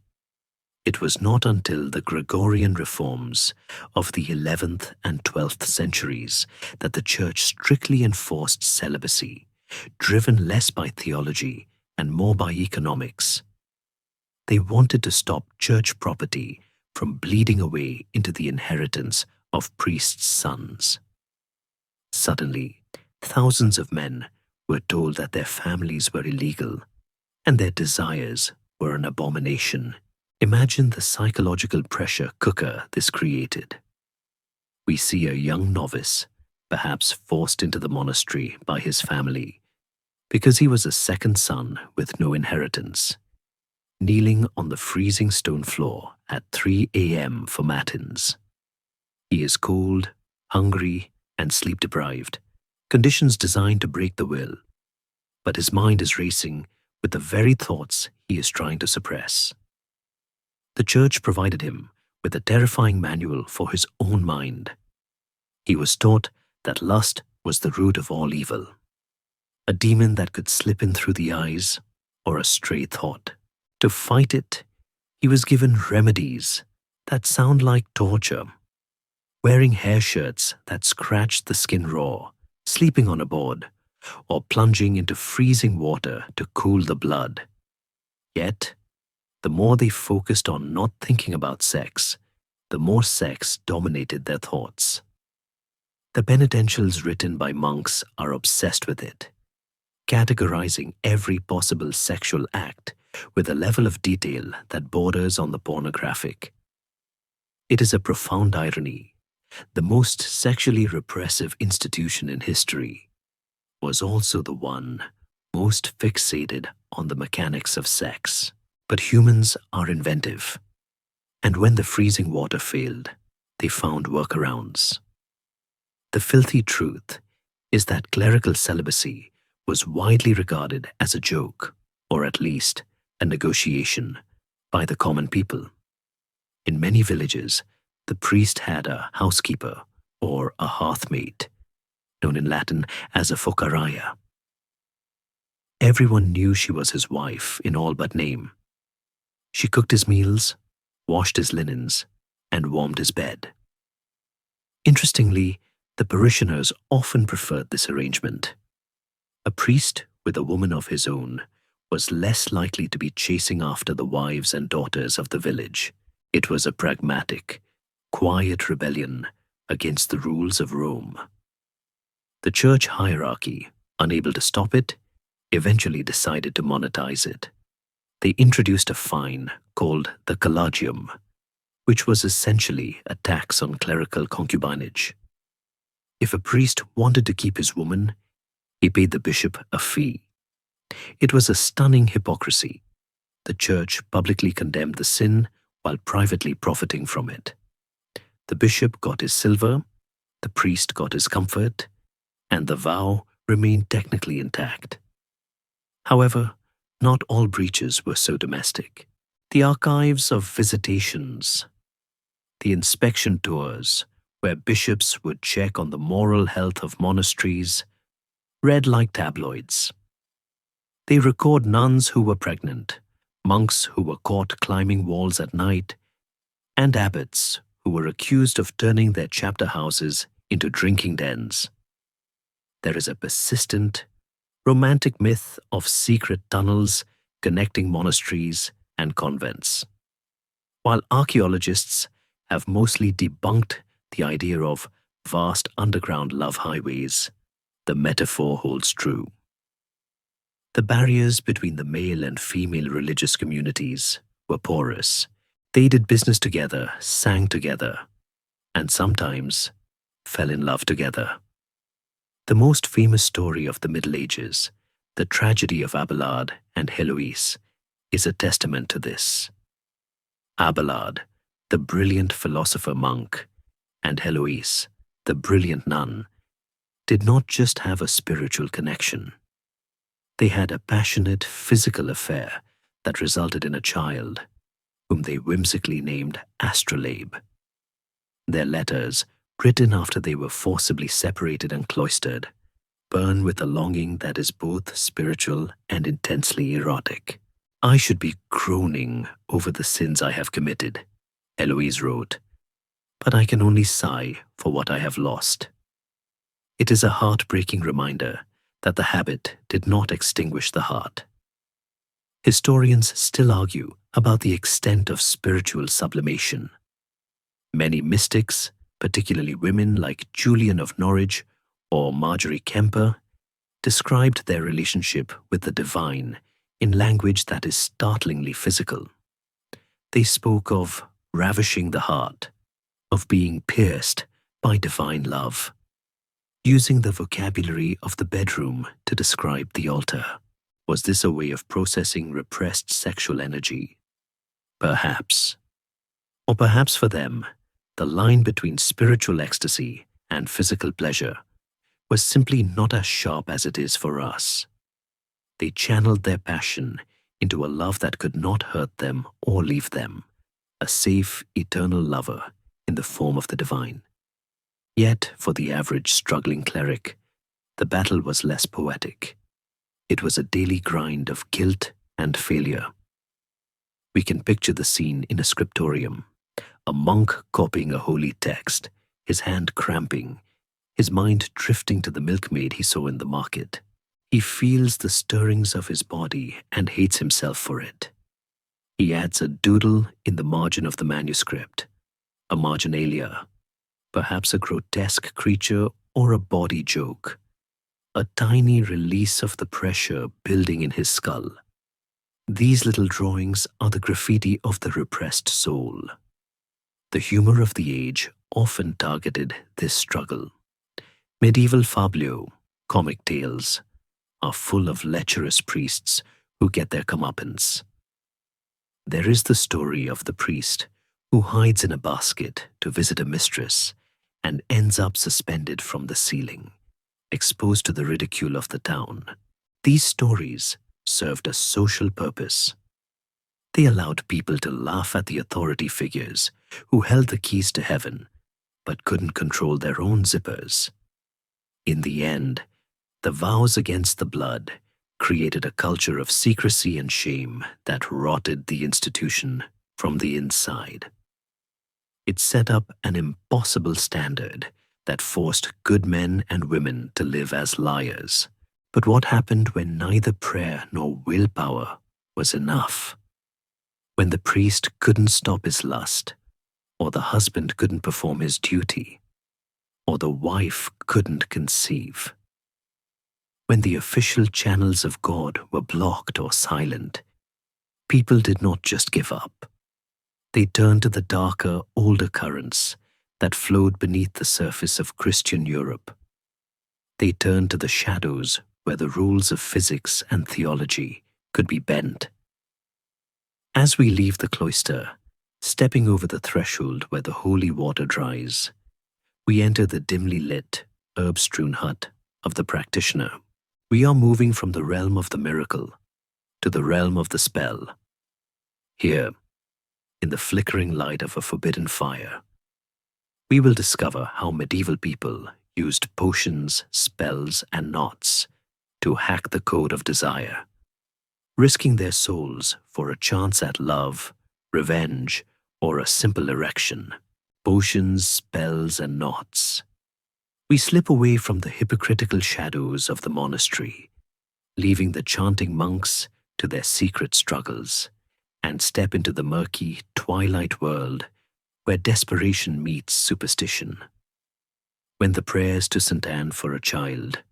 It was not until the Gregorian reforms of the 11th and 12th centuries that the Church strictly enforced celibacy, driven less by theology and more by economics. They wanted to stop church property from bleeding away into the inheritance of priests' sons. Suddenly, thousands of men were told that their families were illegal and their desires were an abomination. Imagine the psychological pressure cooker this created. We see a young novice, perhaps forced into the monastery by his family, because he was a second son with no inheritance, kneeling on the freezing stone floor at 3 a.m. for matins. He is cold, hungry, and sleep-deprived, conditions designed to break the will, but his mind is racing with the very thoughts he is trying to suppress. The Church provided him with a terrifying manual for his own mind. He was taught that lust was the root of all evil, a demon that could slip in through the eyes or a stray thought. To fight it, he was given remedies that sound like torture, wearing hair shirts that scratched the skin raw, sleeping on a board, or plunging into freezing water to cool the blood. Yet, the more they focused on not thinking about sex, the more sex dominated their thoughts. The penitentials written by monks are obsessed with it, categorizing every possible sexual act with a level of detail that borders on the pornographic. It is a profound irony. The most sexually repressive institution in history was also the one most fixated on the mechanics of sex. But humans are inventive, and when the freezing water failed, they found workarounds. The filthy truth is that clerical celibacy was widely regarded as a joke, or at least a negotiation, by the common people. In many villages, the priest had a housekeeper or a hearthmate, known in Latin as a focaraia. Everyone knew she was his wife in all but name. She cooked his meals, washed his linens, and warmed his bed. Interestingly, the parishioners often preferred this arrangement. A priest with a woman of his own was less likely to be chasing after the wives and daughters of the village. It was a pragmatic, quiet rebellion against the rules of Rome. The church hierarchy, unable to stop it, eventually decided to monetize it. They introduced a fine called the collegium, which was essentially a tax on clerical concubinage. If a priest wanted to keep his woman, he paid the bishop a fee. It was a stunning hypocrisy. The church publicly condemned the sin while privately profiting from it. The bishop got his silver, the priest got his comfort, and the vow remained technically intact. However, not all breaches were so domestic. The archives of visitations, the inspection tours, where bishops would check on the moral health of monasteries, read like tabloids. They record nuns who were pregnant, monks who were caught climbing walls at night, and abbots who were accused of turning their chapter houses into drinking dens. There is a persistent, romantic myth of secret tunnels connecting monasteries and convents. While archaeologists have mostly debunked the idea of vast underground love highways, the metaphor holds true. The barriers between the male and female religious communities were porous. They did business together, sang together, and sometimes fell in love together. The most famous story of the Middle Ages, the tragedy of Abelard and Heloise, is a testament to this. Abelard, the brilliant philosopher monk, and Heloise, the brilliant nun, did not just have a spiritual connection. They had a passionate physical affair that resulted in a child, whom they whimsically named Astrolabe. Their letters, written after they were forcibly separated and cloistered, burn with a longing that is both spiritual and intensely erotic. I should be groaning over the sins I have committed, Eloise wrote, but I can only sigh for what I have lost. It is a heartbreaking reminder that the habit did not extinguish the heart. Historians still argue about the extent of spiritual sublimation. Many mystics, particularly women like Julian of Norwich or Marjorie Kemper, described their relationship with the divine in language that is startlingly physical. They spoke of ravishing the heart, of being pierced by divine love, using the vocabulary of the bedroom to describe the altar. Was this a way of processing repressed sexual energy? Perhaps. Or perhaps for them, the line between spiritual ecstasy and physical pleasure was simply not as sharp as it is for us. They channeled their passion into a love that could not hurt them or leave them, a safe, eternal lover in the form of the divine. Yet, for the average struggling cleric, the battle was less poetic. It was a daily grind of guilt and failure. We can picture the scene in a scriptorium, a monk copying a holy text, his hand cramping, his mind drifting to the milkmaid he saw in the market. He feels the stirrings of his body and hates himself for it. He adds a doodle in the margin of the manuscript, a marginalia, perhaps a grotesque creature or a body joke, a tiny release of the pressure building in his skull. These little drawings are the graffiti of the repressed soul. The humor of the age often targeted this struggle. Medieval fabliaux, comic tales, are full of lecherous priests who get their comeuppance. There is the story of the priest who hides in a basket to visit a mistress and ends up suspended from the ceiling, exposed to the ridicule of the town. These stories served a social purpose. They allowed people to laugh at the authority figures who held the keys to heaven but couldn't control their own zippers. In the end, the vows against the blood created a culture of secrecy and shame that rotted the institution from the inside. It set up an impossible standard that forced good men and women to live as liars. But what happened when neither prayer nor willpower was enough? When the priest couldn't stop his lust, or the husband couldn't perform his duty, or the wife couldn't conceive? When the official channels of God were blocked or silent, people did not just give up. They turned to the darker, older currents that flowed beneath the surface of Christian Europe. They turned to the shadows where the rules of physics and theology could be bent. As we leave the cloister, stepping over the threshold where the holy water dries, we enter the dimly lit, herb-strewn hut of the practitioner. We are moving from the realm of the miracle to the realm of the spell. Here, in the flickering light of a forbidden fire, we will discover how medieval people used potions, spells, and knots to hack the code of desire, risking their souls for a chance at love, revenge, or a simple erection. Potions, spells, and knots. We slip away from the hypocritical shadows of the monastery, leaving the chanting monks to their secret struggles, and step into the murky, twilight world where desperation meets superstition. When the prayers to St. Anne for a child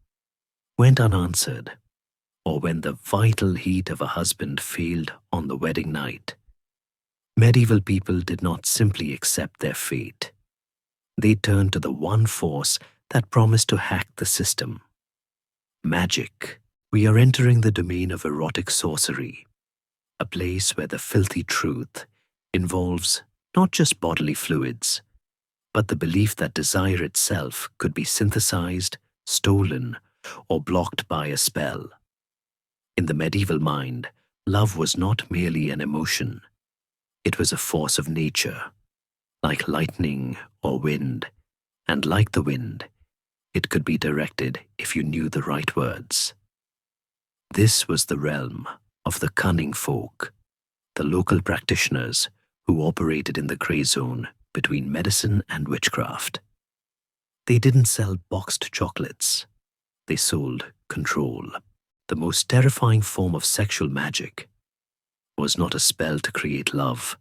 went unanswered, or when the vital heat of a husband failed on the wedding night, medieval people did not simply accept their fate. They turned to the one force that promised to hack the system: magic. We are entering the domain of erotic sorcery, a place where the filthy truth involves not just bodily fluids, but the belief that desire itself could be synthesized, stolen, or blocked by a spell. In the medieval mind, love was not merely an emotion. It was a force of nature, like lightning or wind, and like the wind, it could be directed if you knew the right words. This was the realm of the cunning folk, the local practitioners who operated in the gray zone between medicine and witchcraft. They didn't sell boxed chocolates. They sold control. The most terrifying form of sexual magic was not a spell to create love,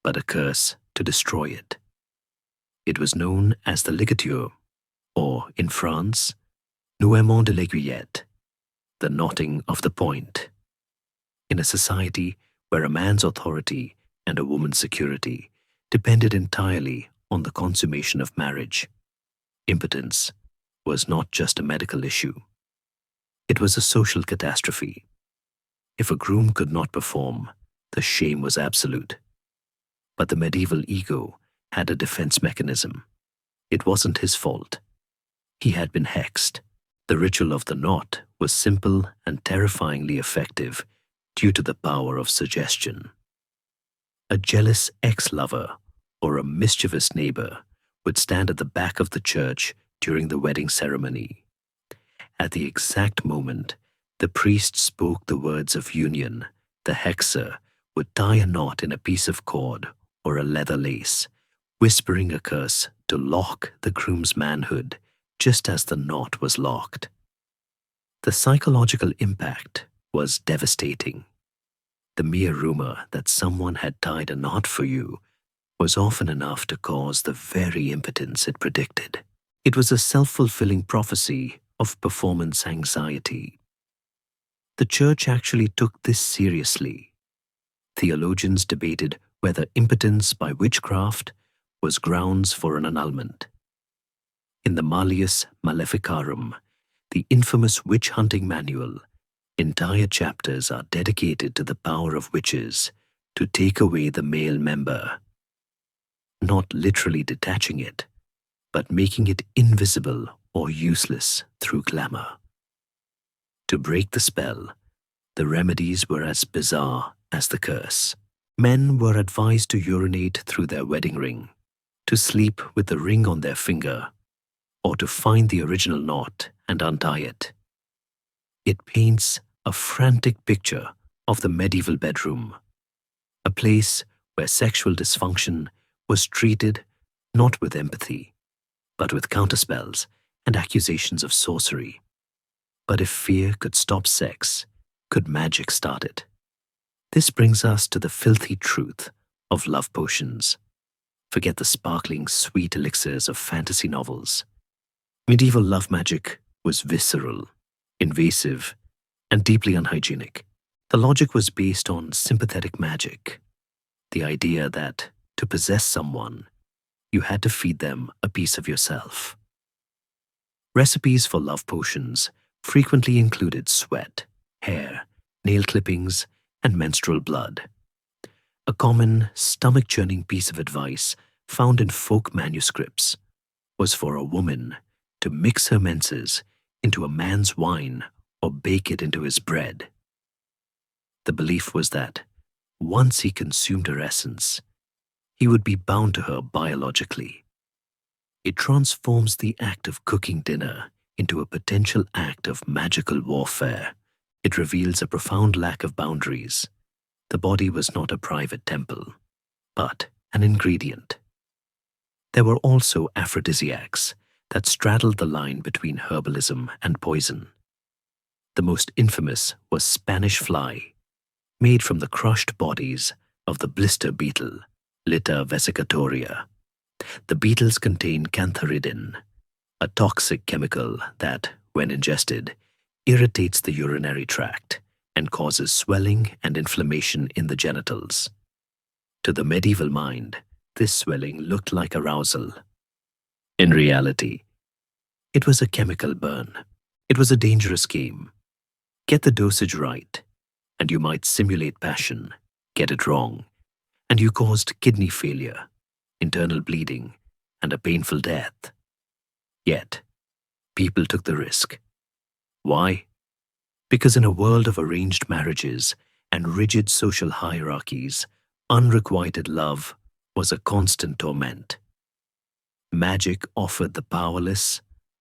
but a curse to destroy it. It was known as the ligature, or in France, nouement de l'aiguillette, the knotting of the point. In a society where a man's authority and a woman's security depended entirely on the consummation of marriage, impotence was not just a medical issue. It was a social catastrophe. If a groom could not perform, the shame was absolute. But the medieval ego had a defense mechanism. It wasn't his fault. He had been hexed. The ritual of the knot was simple and terrifyingly effective due to the power of suggestion. A jealous ex-lover or a mischievous neighbor would stand at the back of the church during the wedding ceremony. At the exact moment the priest spoke the words of union, the hexer would tie a knot in a piece of cord or a leather lace, whispering a curse to lock the groom's manhood just as the knot was locked. The psychological impact was devastating. The mere rumor that someone had tied a knot for you was often enough to cause the very impotence it predicted. It was a self-fulfilling prophecy of performance anxiety. The church actually took this seriously. Theologians debated whether impotence by witchcraft was grounds for an annulment. In the Malleus Maleficarum, the infamous witch-hunting manual, entire chapters are dedicated to the power of witches to take away the male member, not literally detaching it, but making it invisible or useless through glamour. To break the spell, the remedies were as bizarre as the curse. Men were advised to urinate through their wedding ring, to sleep with the ring on their finger, or to find the original knot and untie it. It paints a frantic picture of the medieval bedroom, a place where sexual dysfunction was treated not with empathy, but with counterspells and accusations of sorcery. But if fear could stop sex, could magic start it? This brings us to the filthy truth of love potions. Forget the sparkling, sweet elixirs of fantasy novels. Medieval love magic was visceral, invasive, and deeply unhygienic. The logic was based on sympathetic magic, the idea that to possess someone, you had to feed them a piece of yourself. Recipes for love potions frequently included sweat, hair, nail clippings, and menstrual blood. A common, stomach-churning piece of advice found in folk manuscripts was for a woman to mix her menses into a man's wine or bake it into his bread. The belief was that once he consumed her essence, he would be bound to her biologically. It transforms the act of cooking dinner into a potential act of magical warfare. It reveals a profound lack of boundaries. The body was not a private temple, but an ingredient. There were also aphrodisiacs that straddled the line between herbalism and poison. The most infamous was Spanish fly, made from the crushed bodies of the blister beetle, Litta vesicatoria. The beetles contain cantharidin, a toxic chemical that, when ingested, irritates the urinary tract and causes swelling and inflammation in the genitals. To the medieval mind, this swelling looked like arousal. In reality, it was a chemical burn. It was a dangerous game. Get the dosage right, and you might simulate passion. Get it wrong, and you caused kidney failure, internal bleeding, and a painful death. Yet, people took the risk. Why? Because in a world of arranged marriages and rigid social hierarchies, unrequited love was a constant torment. Magic offered the powerless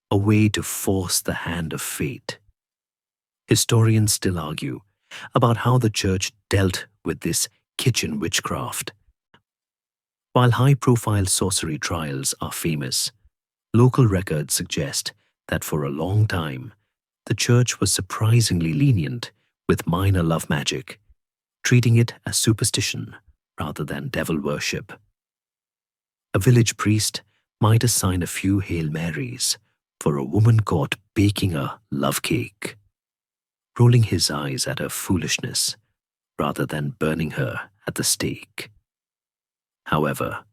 a way to force the hand of fate. Historians still argue about how the church dealt with this kitchen witchcraft. While high-profile sorcery trials are famous, local records suggest that for a long time, the church was surprisingly lenient with minor love magic, treating it as superstition rather than devil worship. A village priest might assign a few Hail Marys for a woman caught baking a love cake, rolling his eyes at her foolishness rather than burning her at the stake. However,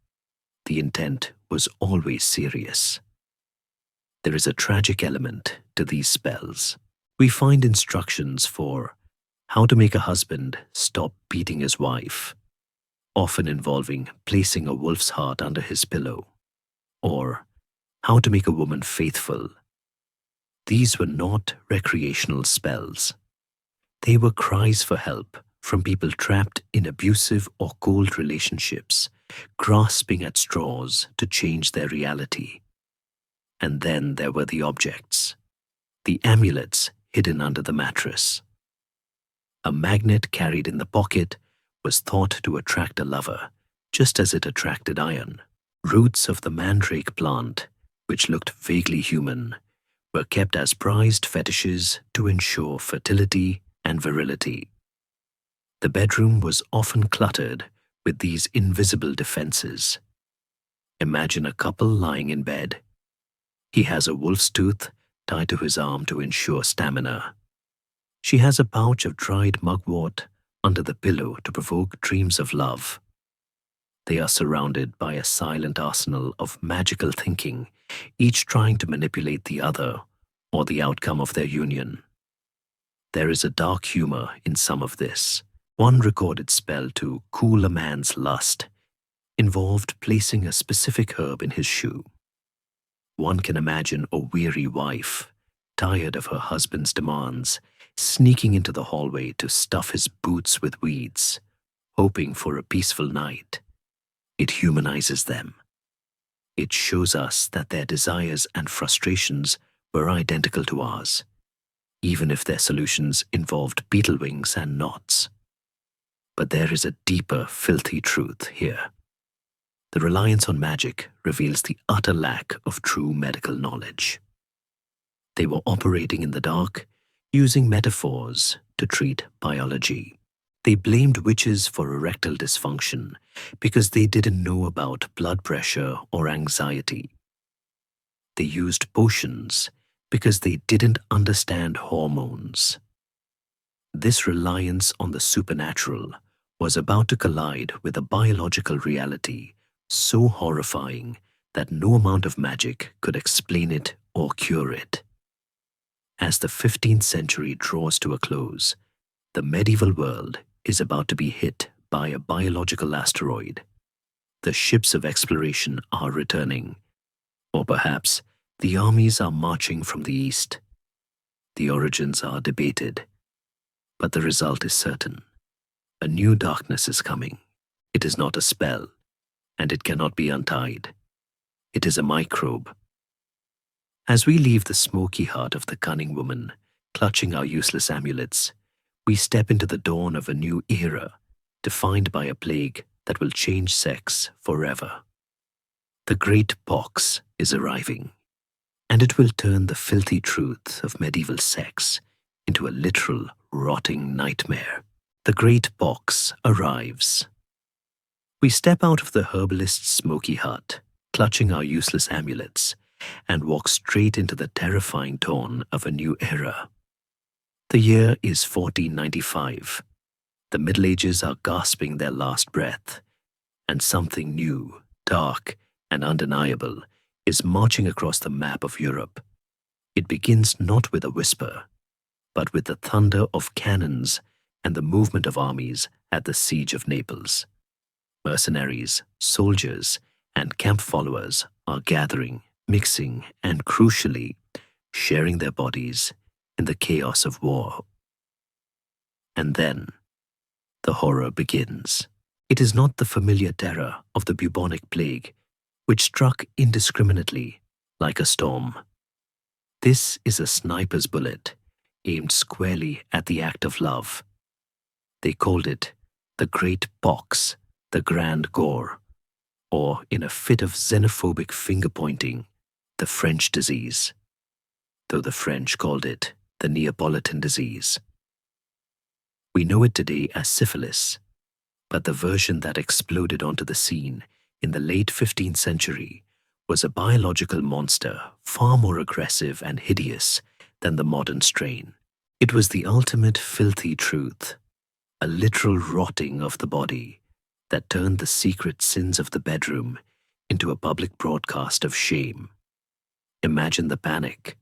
the intent was always serious. There is a tragic element to these spells. We find instructions for how to make a husband stop beating his wife, often involving placing a wolf's heart under his pillow, or how to make a woman faithful. These were not recreational spells. They were cries for help from people trapped in abusive or cold relationships, grasping at straws to change their reality. And then there were the objects, the amulets hidden under the mattress. A magnet carried in the pocket was thought to attract a lover, just as it attracted iron. Roots of the mandrake plant, which looked vaguely human, were kept as prized fetishes to ensure fertility and virility. The bedroom was often cluttered with these invisible defenses. Imagine a couple lying in bed. He has a wolf's tooth tied to his arm to ensure stamina. She has a pouch of dried mugwort under the pillow to provoke dreams of love. They are surrounded by a silent arsenal of magical thinking, each trying to manipulate the other or the outcome of their union. There is a dark humor in some of this. One recorded spell to cool a man's lust involved placing a specific herb in his shoe. One can imagine a weary wife, tired of her husband's demands, sneaking into the hallway to stuff his boots with weeds, hoping for a peaceful night. It humanizes them. It shows us that their desires and frustrations were identical to ours, even if their solutions involved beetle wings and knots. But there is a deeper, filthy truth here. The reliance on magic reveals the utter lack of true medical knowledge. They were operating in the dark, using metaphors to treat biology. They blamed witches for erectile dysfunction because they didn't know about blood pressure or anxiety. They used potions because they didn't understand hormones. This reliance on the supernatural was about to collide with a biological reality so horrifying that no amount of magic could explain it or cure it. As the 15th century draws to a close, the medieval world is about to be hit by a biological asteroid. The ships of exploration are returning, or perhaps the armies are marching from the east. The origins are debated, but the result is certain. A new darkness is coming. It is not a spell, and it cannot be untied. It is a microbe. As we leave the smoky heart of the cunning woman, clutching our useless amulets, we step into the dawn of a new era, defined by a plague that will change sex forever. The Great Pox is arriving, and it will turn the filthy truth of medieval sex into a literal, rotting nightmare. The Great Pox arrives. We step out of the herbalist's smoky hut, clutching our useless amulets, and walk straight into the terrifying dawn of a new era. The year is 1495. The Middle Ages are gasping their last breath, and something new, dark, and undeniable is marching across the map of Europe. It begins not with a whisper, but with the thunder of cannons and the movement of armies at the siege of Naples. Mercenaries, soldiers, and camp followers are gathering, mixing, and crucially, sharing their bodies in the chaos of war. And then, the horror begins. It is not the familiar terror of the bubonic plague, which struck indiscriminately like a storm. This is a sniper's bullet aimed squarely at the act of love. They called it the Great Pox, the Grand Gore, or in a fit of xenophobic finger-pointing, the French disease, though the French called it the Neapolitan disease. We know it today as syphilis, but the version that exploded onto the scene in the late 15th century was a biological monster far more aggressive and hideous than the modern strain. It was the ultimate filthy truth, a literal rotting of the body that turned the secret sins of the bedroom into a public broadcast of shame. Imagine the panic.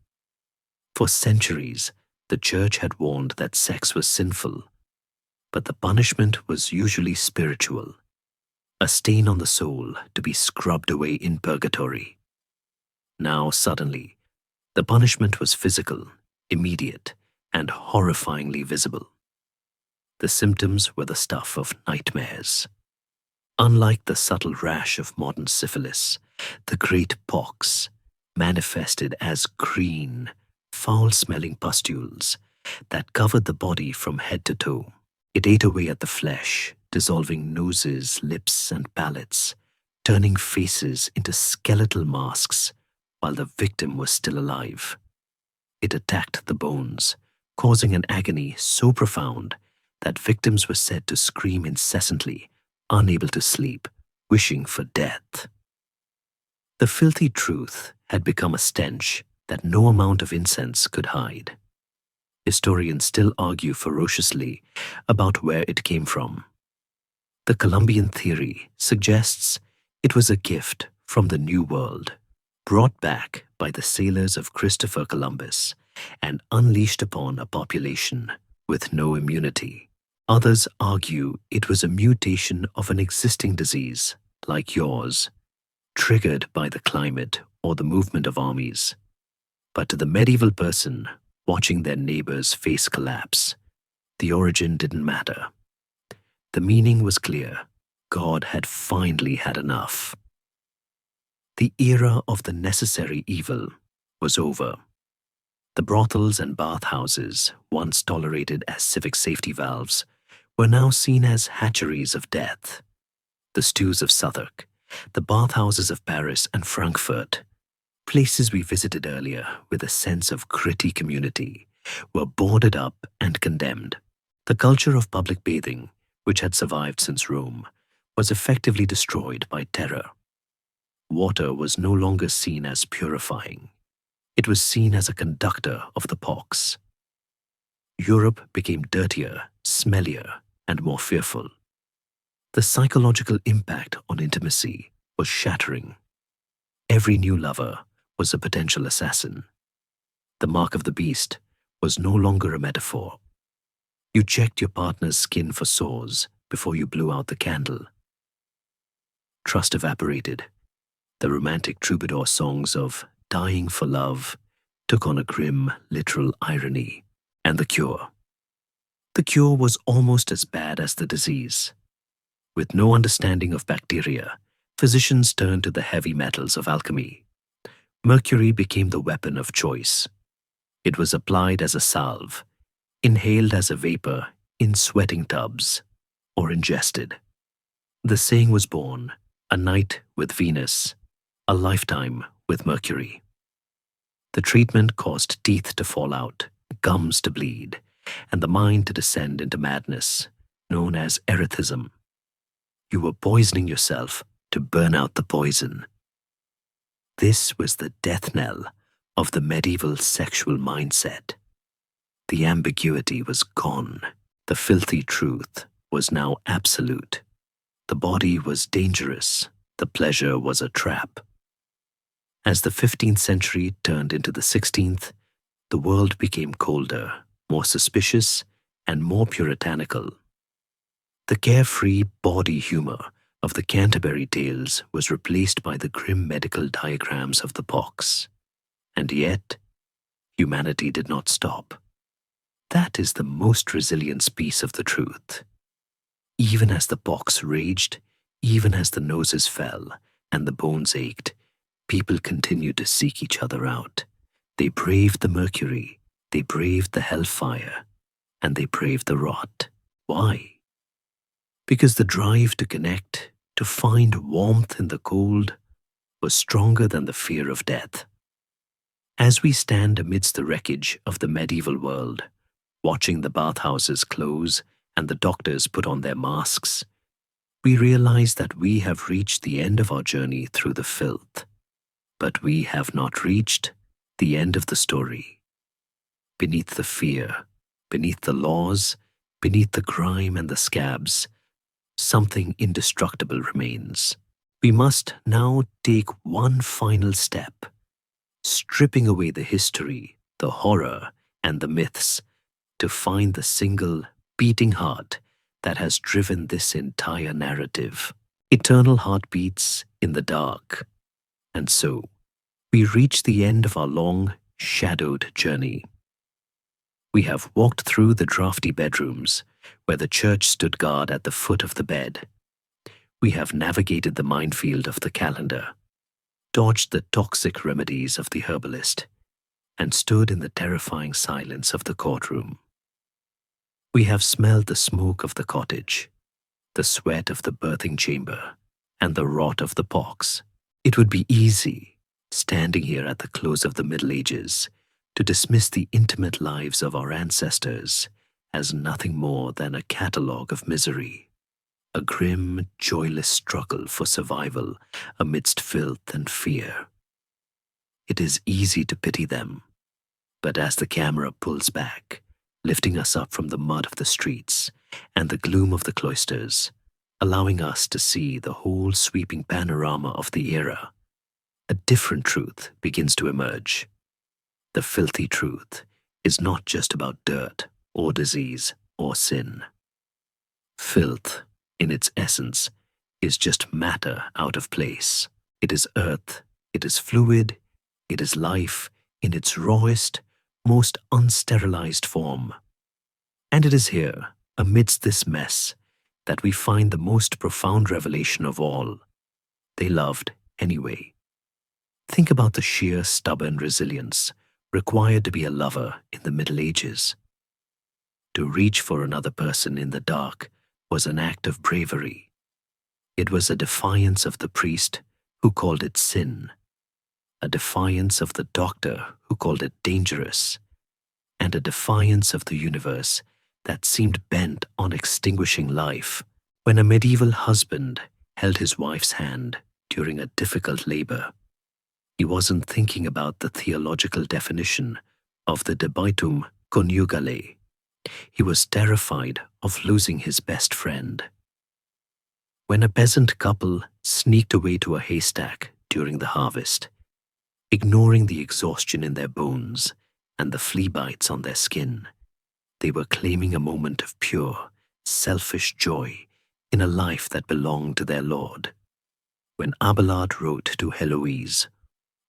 For centuries, the church had warned that sex was sinful, but the punishment was usually spiritual, a stain on the soul to be scrubbed away in purgatory. Now, suddenly, the punishment was physical, immediate, and horrifyingly visible. The symptoms were the stuff of nightmares. Unlike the subtle rash of modern syphilis, the Great Pox manifested as green, foul-smelling pustules that covered the body from head to toe. It ate away at the flesh, dissolving noses, lips, and palates, turning faces into skeletal masks while the victim was still alive. It attacked the bones, causing an agony so profound that victims were said to scream incessantly, unable to sleep, wishing for death. The filthy truth had become a stench that no amount of incense could hide. Historians still argue ferociously about where it came from. The Columbian theory suggests it was a gift from the New World, brought back by the sailors of Christopher Columbus and unleashed upon a population with no immunity. Others argue it was a mutation of an existing disease, like yours, triggered by the climate or the movement of armies. But to the medieval person watching their neighbor's face collapse, the origin didn't matter. The meaning was clear. God had finally had enough. The era of the necessary evil was over. The brothels and bathhouses, once tolerated as civic safety valves, were now seen as hatcheries of death. The stews of Southwark, the bathhouses of Paris and Frankfurt, places we visited earlier with a sense of gritty community, were boarded up and condemned. The culture of public bathing, which had survived since Rome, was effectively destroyed by terror. Water was no longer seen as purifying. It was seen as a conductor of the pox. Europe became dirtier, smellier, and more fearful. The psychological impact on intimacy was shattering. Every new lover was a potential assassin. The mark of the beast was no longer a metaphor. You checked your partner's skin for sores before you blew out the candle. Trust evaporated. The romantic troubadour songs of dying for love took on a grim, literal irony. And the cure. The cure was almost as bad as the disease. With no understanding of bacteria, physicians turned to the heavy metals of alchemy. Mercury became the weapon of choice. It was applied as a salve, inhaled as a vapor in sweating tubs, or ingested. The saying was born, a night with Venus, a lifetime with Mercury. The treatment caused teeth to fall out, gums to bleed, and the mind to descend into madness, known as erethism. You were poisoning yourself to burn out the poison. This was the death knell of the medieval sexual mindset. The ambiguity was gone. The filthy truth was now absolute. The body was dangerous. The pleasure was a trap. As the 15th century turned into the 16th, the world became colder, more suspicious, and more puritanical. The carefree bawdy humor of the Canterbury Tales was replaced by the grim medical diagrams of the pox. And yet, humanity did not stop. That is the most resilient piece of the truth. Even as the pox raged, even as the noses fell and the bones ached, people continued to seek each other out. They braved the mercury, they braved the hellfire, and they braved the rot. Why? Because the drive to connect, to find warmth in the cold, was stronger than the fear of death. As we stand amidst the wreckage of the medieval world, watching the bathhouses close and the doctors put on their masks, we realize that we have reached the end of our journey through the filth. But we have not reached the end of the story. Beneath the fear, beneath the laws, beneath the grime and the scabs, something indestructible remains. We must now take one final step, stripping away the history, the horror, and the myths, to find the single beating heart that has driven this entire narrative. Eternal heartbeats in the dark. And so, we reach the end of our long, shadowed journey. We have walked through the drafty bedrooms, where the church stood guard at the foot of the bed. We have navigated the minefield of the calendar, dodged the toxic remedies of the herbalist, and stood in the terrifying silence of the courtroom. We have smelled the smoke of the cottage, the sweat of the birthing chamber, and the rot of the pox. It would be easy, standing here at the close of the Middle Ages, to dismiss the intimate lives of our ancestors as nothing more than a catalogue of misery, a grim, joyless struggle for survival amidst filth and fear. It is easy to pity them, but as the camera pulls back, lifting us up from the mud of the streets and the gloom of the cloisters, allowing us to see the whole sweeping panorama of the era, a different truth begins to emerge. The filthy truth is not just about dirt or disease or sin. Filth, in its essence, is just matter out of place. It is earth, it is fluid, it is life in its rawest, most unsterilized form. And it is here, amidst this mess, that we find the most profound revelation of all. They loved anyway. Think about the sheer stubborn resilience required to be a lover in the Middle Ages. To reach for another person in the dark was an act of bravery. It was a defiance of the priest who called it sin, a defiance of the doctor who called it dangerous, and a defiance of the universe that seemed bent on extinguishing life. When a medieval husband held his wife's hand during a difficult labor, he wasn't thinking about the theological definition of the debitum conjugale. He was terrified of losing his best friend. When a peasant couple sneaked away to a haystack during the harvest, ignoring the exhaustion in their bones and the flea bites on their skin, they were claiming a moment of pure, selfish joy in a life that belonged to their Lord. When Abelard wrote to Heloise,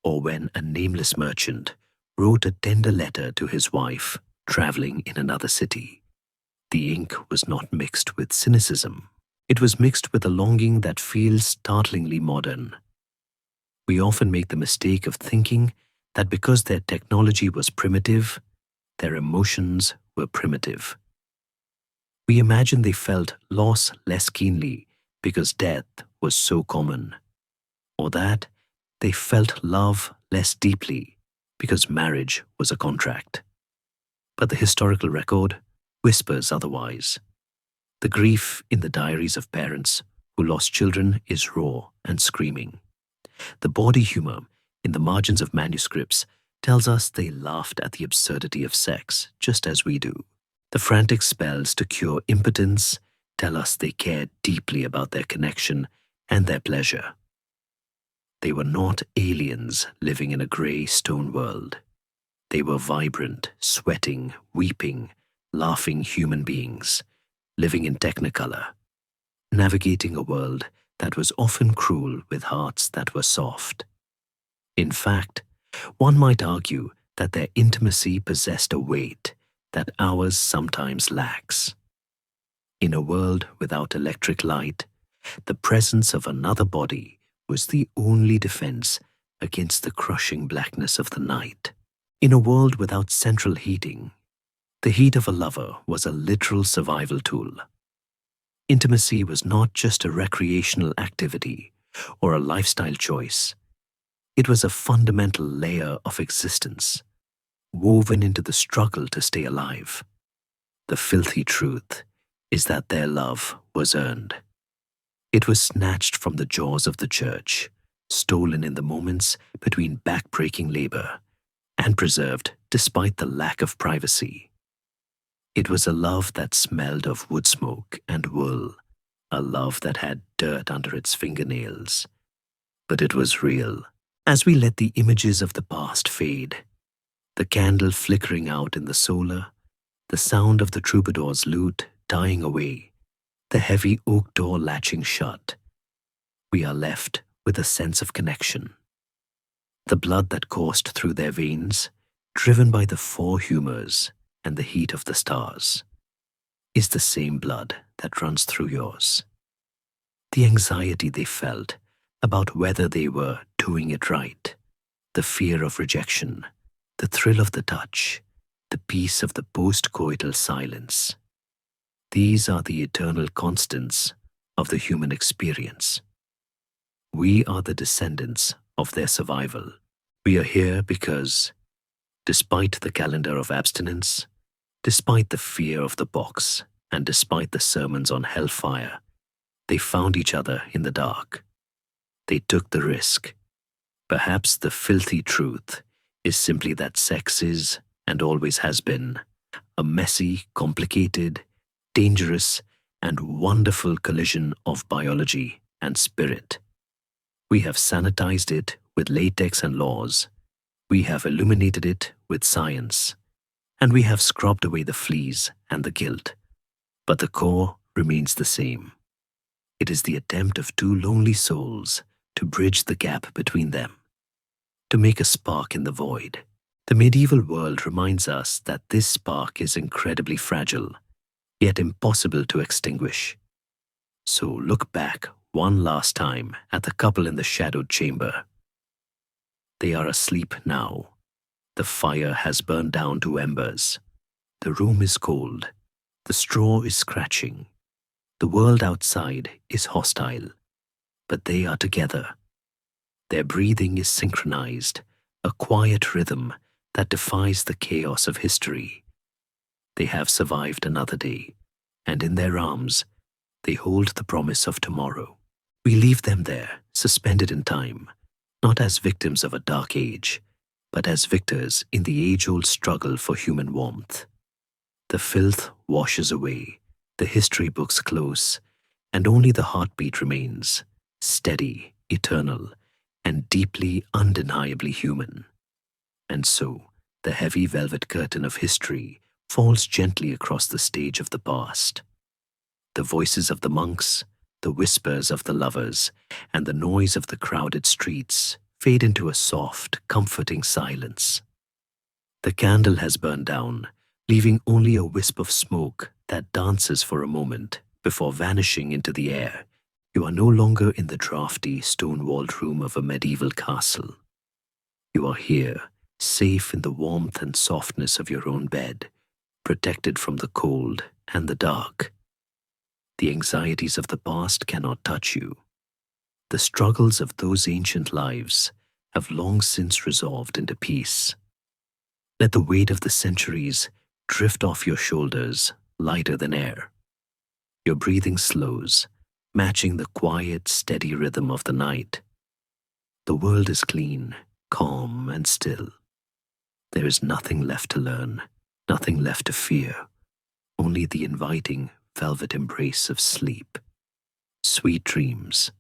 or when a nameless merchant wrote a tender letter to his wife traveling in another city, the ink was not mixed with cynicism. It was mixed with a longing that feels startlingly modern. We often make the mistake of thinking that because their technology was primitive, their emotions were primitive. We imagine they felt loss less keenly because death was so common, or that they felt love less deeply because marriage was a contract. But the historical record whispers otherwise. The grief in the diaries of parents who lost children is raw and screaming. The bawdy humor in the margins of manuscripts tells us they laughed at the absurdity of sex, just as we do. The frantic spells to cure impotence tell us they cared deeply about their connection and their pleasure. They were not aliens living in a grey stone world. They were vibrant, sweating, weeping, laughing human beings, living in technicolor, navigating a world that was often cruel with hearts that were soft. In fact, one might argue that their intimacy possessed a weight that ours sometimes lacks. In a world without electric light, the presence of another body was the only defense against the crushing blackness of the night. In a world without central heating, the heat of a lover was a literal survival tool. Intimacy was not just a recreational activity or a lifestyle choice. It was a fundamental layer of existence, woven into the struggle to stay alive. The filthy truth is that their love was earned. It was snatched from the jaws of the church, stolen in the moments between back-breaking labor, and preserved despite the lack of privacy. It was a love that smelled of wood smoke and wool, a love that had dirt under its fingernails. But it was real. As we let the images of the past fade, the candle flickering out in the solar, the sound of the troubadour's lute dying away, the heavy oak door latching shut, we are left with a sense of connection. The blood that coursed through their veins, driven by the four humors and the heat of the stars, is the same blood that runs through yours. The anxiety they felt about whether they were doing it right, the fear of rejection, the thrill of the touch, the peace of the post-coital silence. These are the eternal constants of the human experience. We are the descendants of their survival. We are here because, despite the calendar of abstinence, despite the fear of the box, and despite the sermons on hellfire, they found each other in the dark. They took the risk. Perhaps the filthy truth is simply that sex is, and always has been, a messy, complicated, dangerous, and wonderful collision of biology and spirit. We have sanitized it with latex and laws. We have illuminated it with science. And we have scrubbed away the fleas and the guilt. But the core remains the same. It is the attempt of two lonely souls to bridge the gap between them, to make a spark in the void. The medieval world reminds us that this spark is incredibly fragile, yet impossible to extinguish. So look back one last time at the couple in the shadowed chamber. They are asleep now. The fire has burned down to embers. The room is cold. The straw is scratching. The world outside is hostile. But they are together. Their breathing is synchronized, a quiet rhythm that defies the chaos of history. They have survived another day, and in their arms, they hold the promise of tomorrow. We leave them there, suspended in time, not as victims of a dark age, but as victors in the age-old struggle for human warmth. The filth washes away, the history books close, and only the heartbeat remains, steady, eternal, and deeply, undeniably human. And so, the heavy velvet curtain of history falls gently across the stage of the past. The voices of the monks, the whispers of the lovers, and the noise of the crowded streets fade into a soft, comforting silence. The candle has burned down, leaving only a wisp of smoke that dances for a moment before vanishing into the air. You are no longer in the drafty, stone-walled room of a medieval castle. You are here, safe in the warmth and softness of your own bed, protected from the cold and the dark. The anxieties of the past cannot touch you. The struggles of those ancient lives have long since resolved into peace. Let the weight of the centuries drift off your shoulders, lighter than air. Your breathing slows, matching the quiet, steady rhythm of the night. The world is clean, calm, and still. There is nothing left to learn, nothing left to fear, only the inviting, velvet embrace of sleep. Sweet dreams.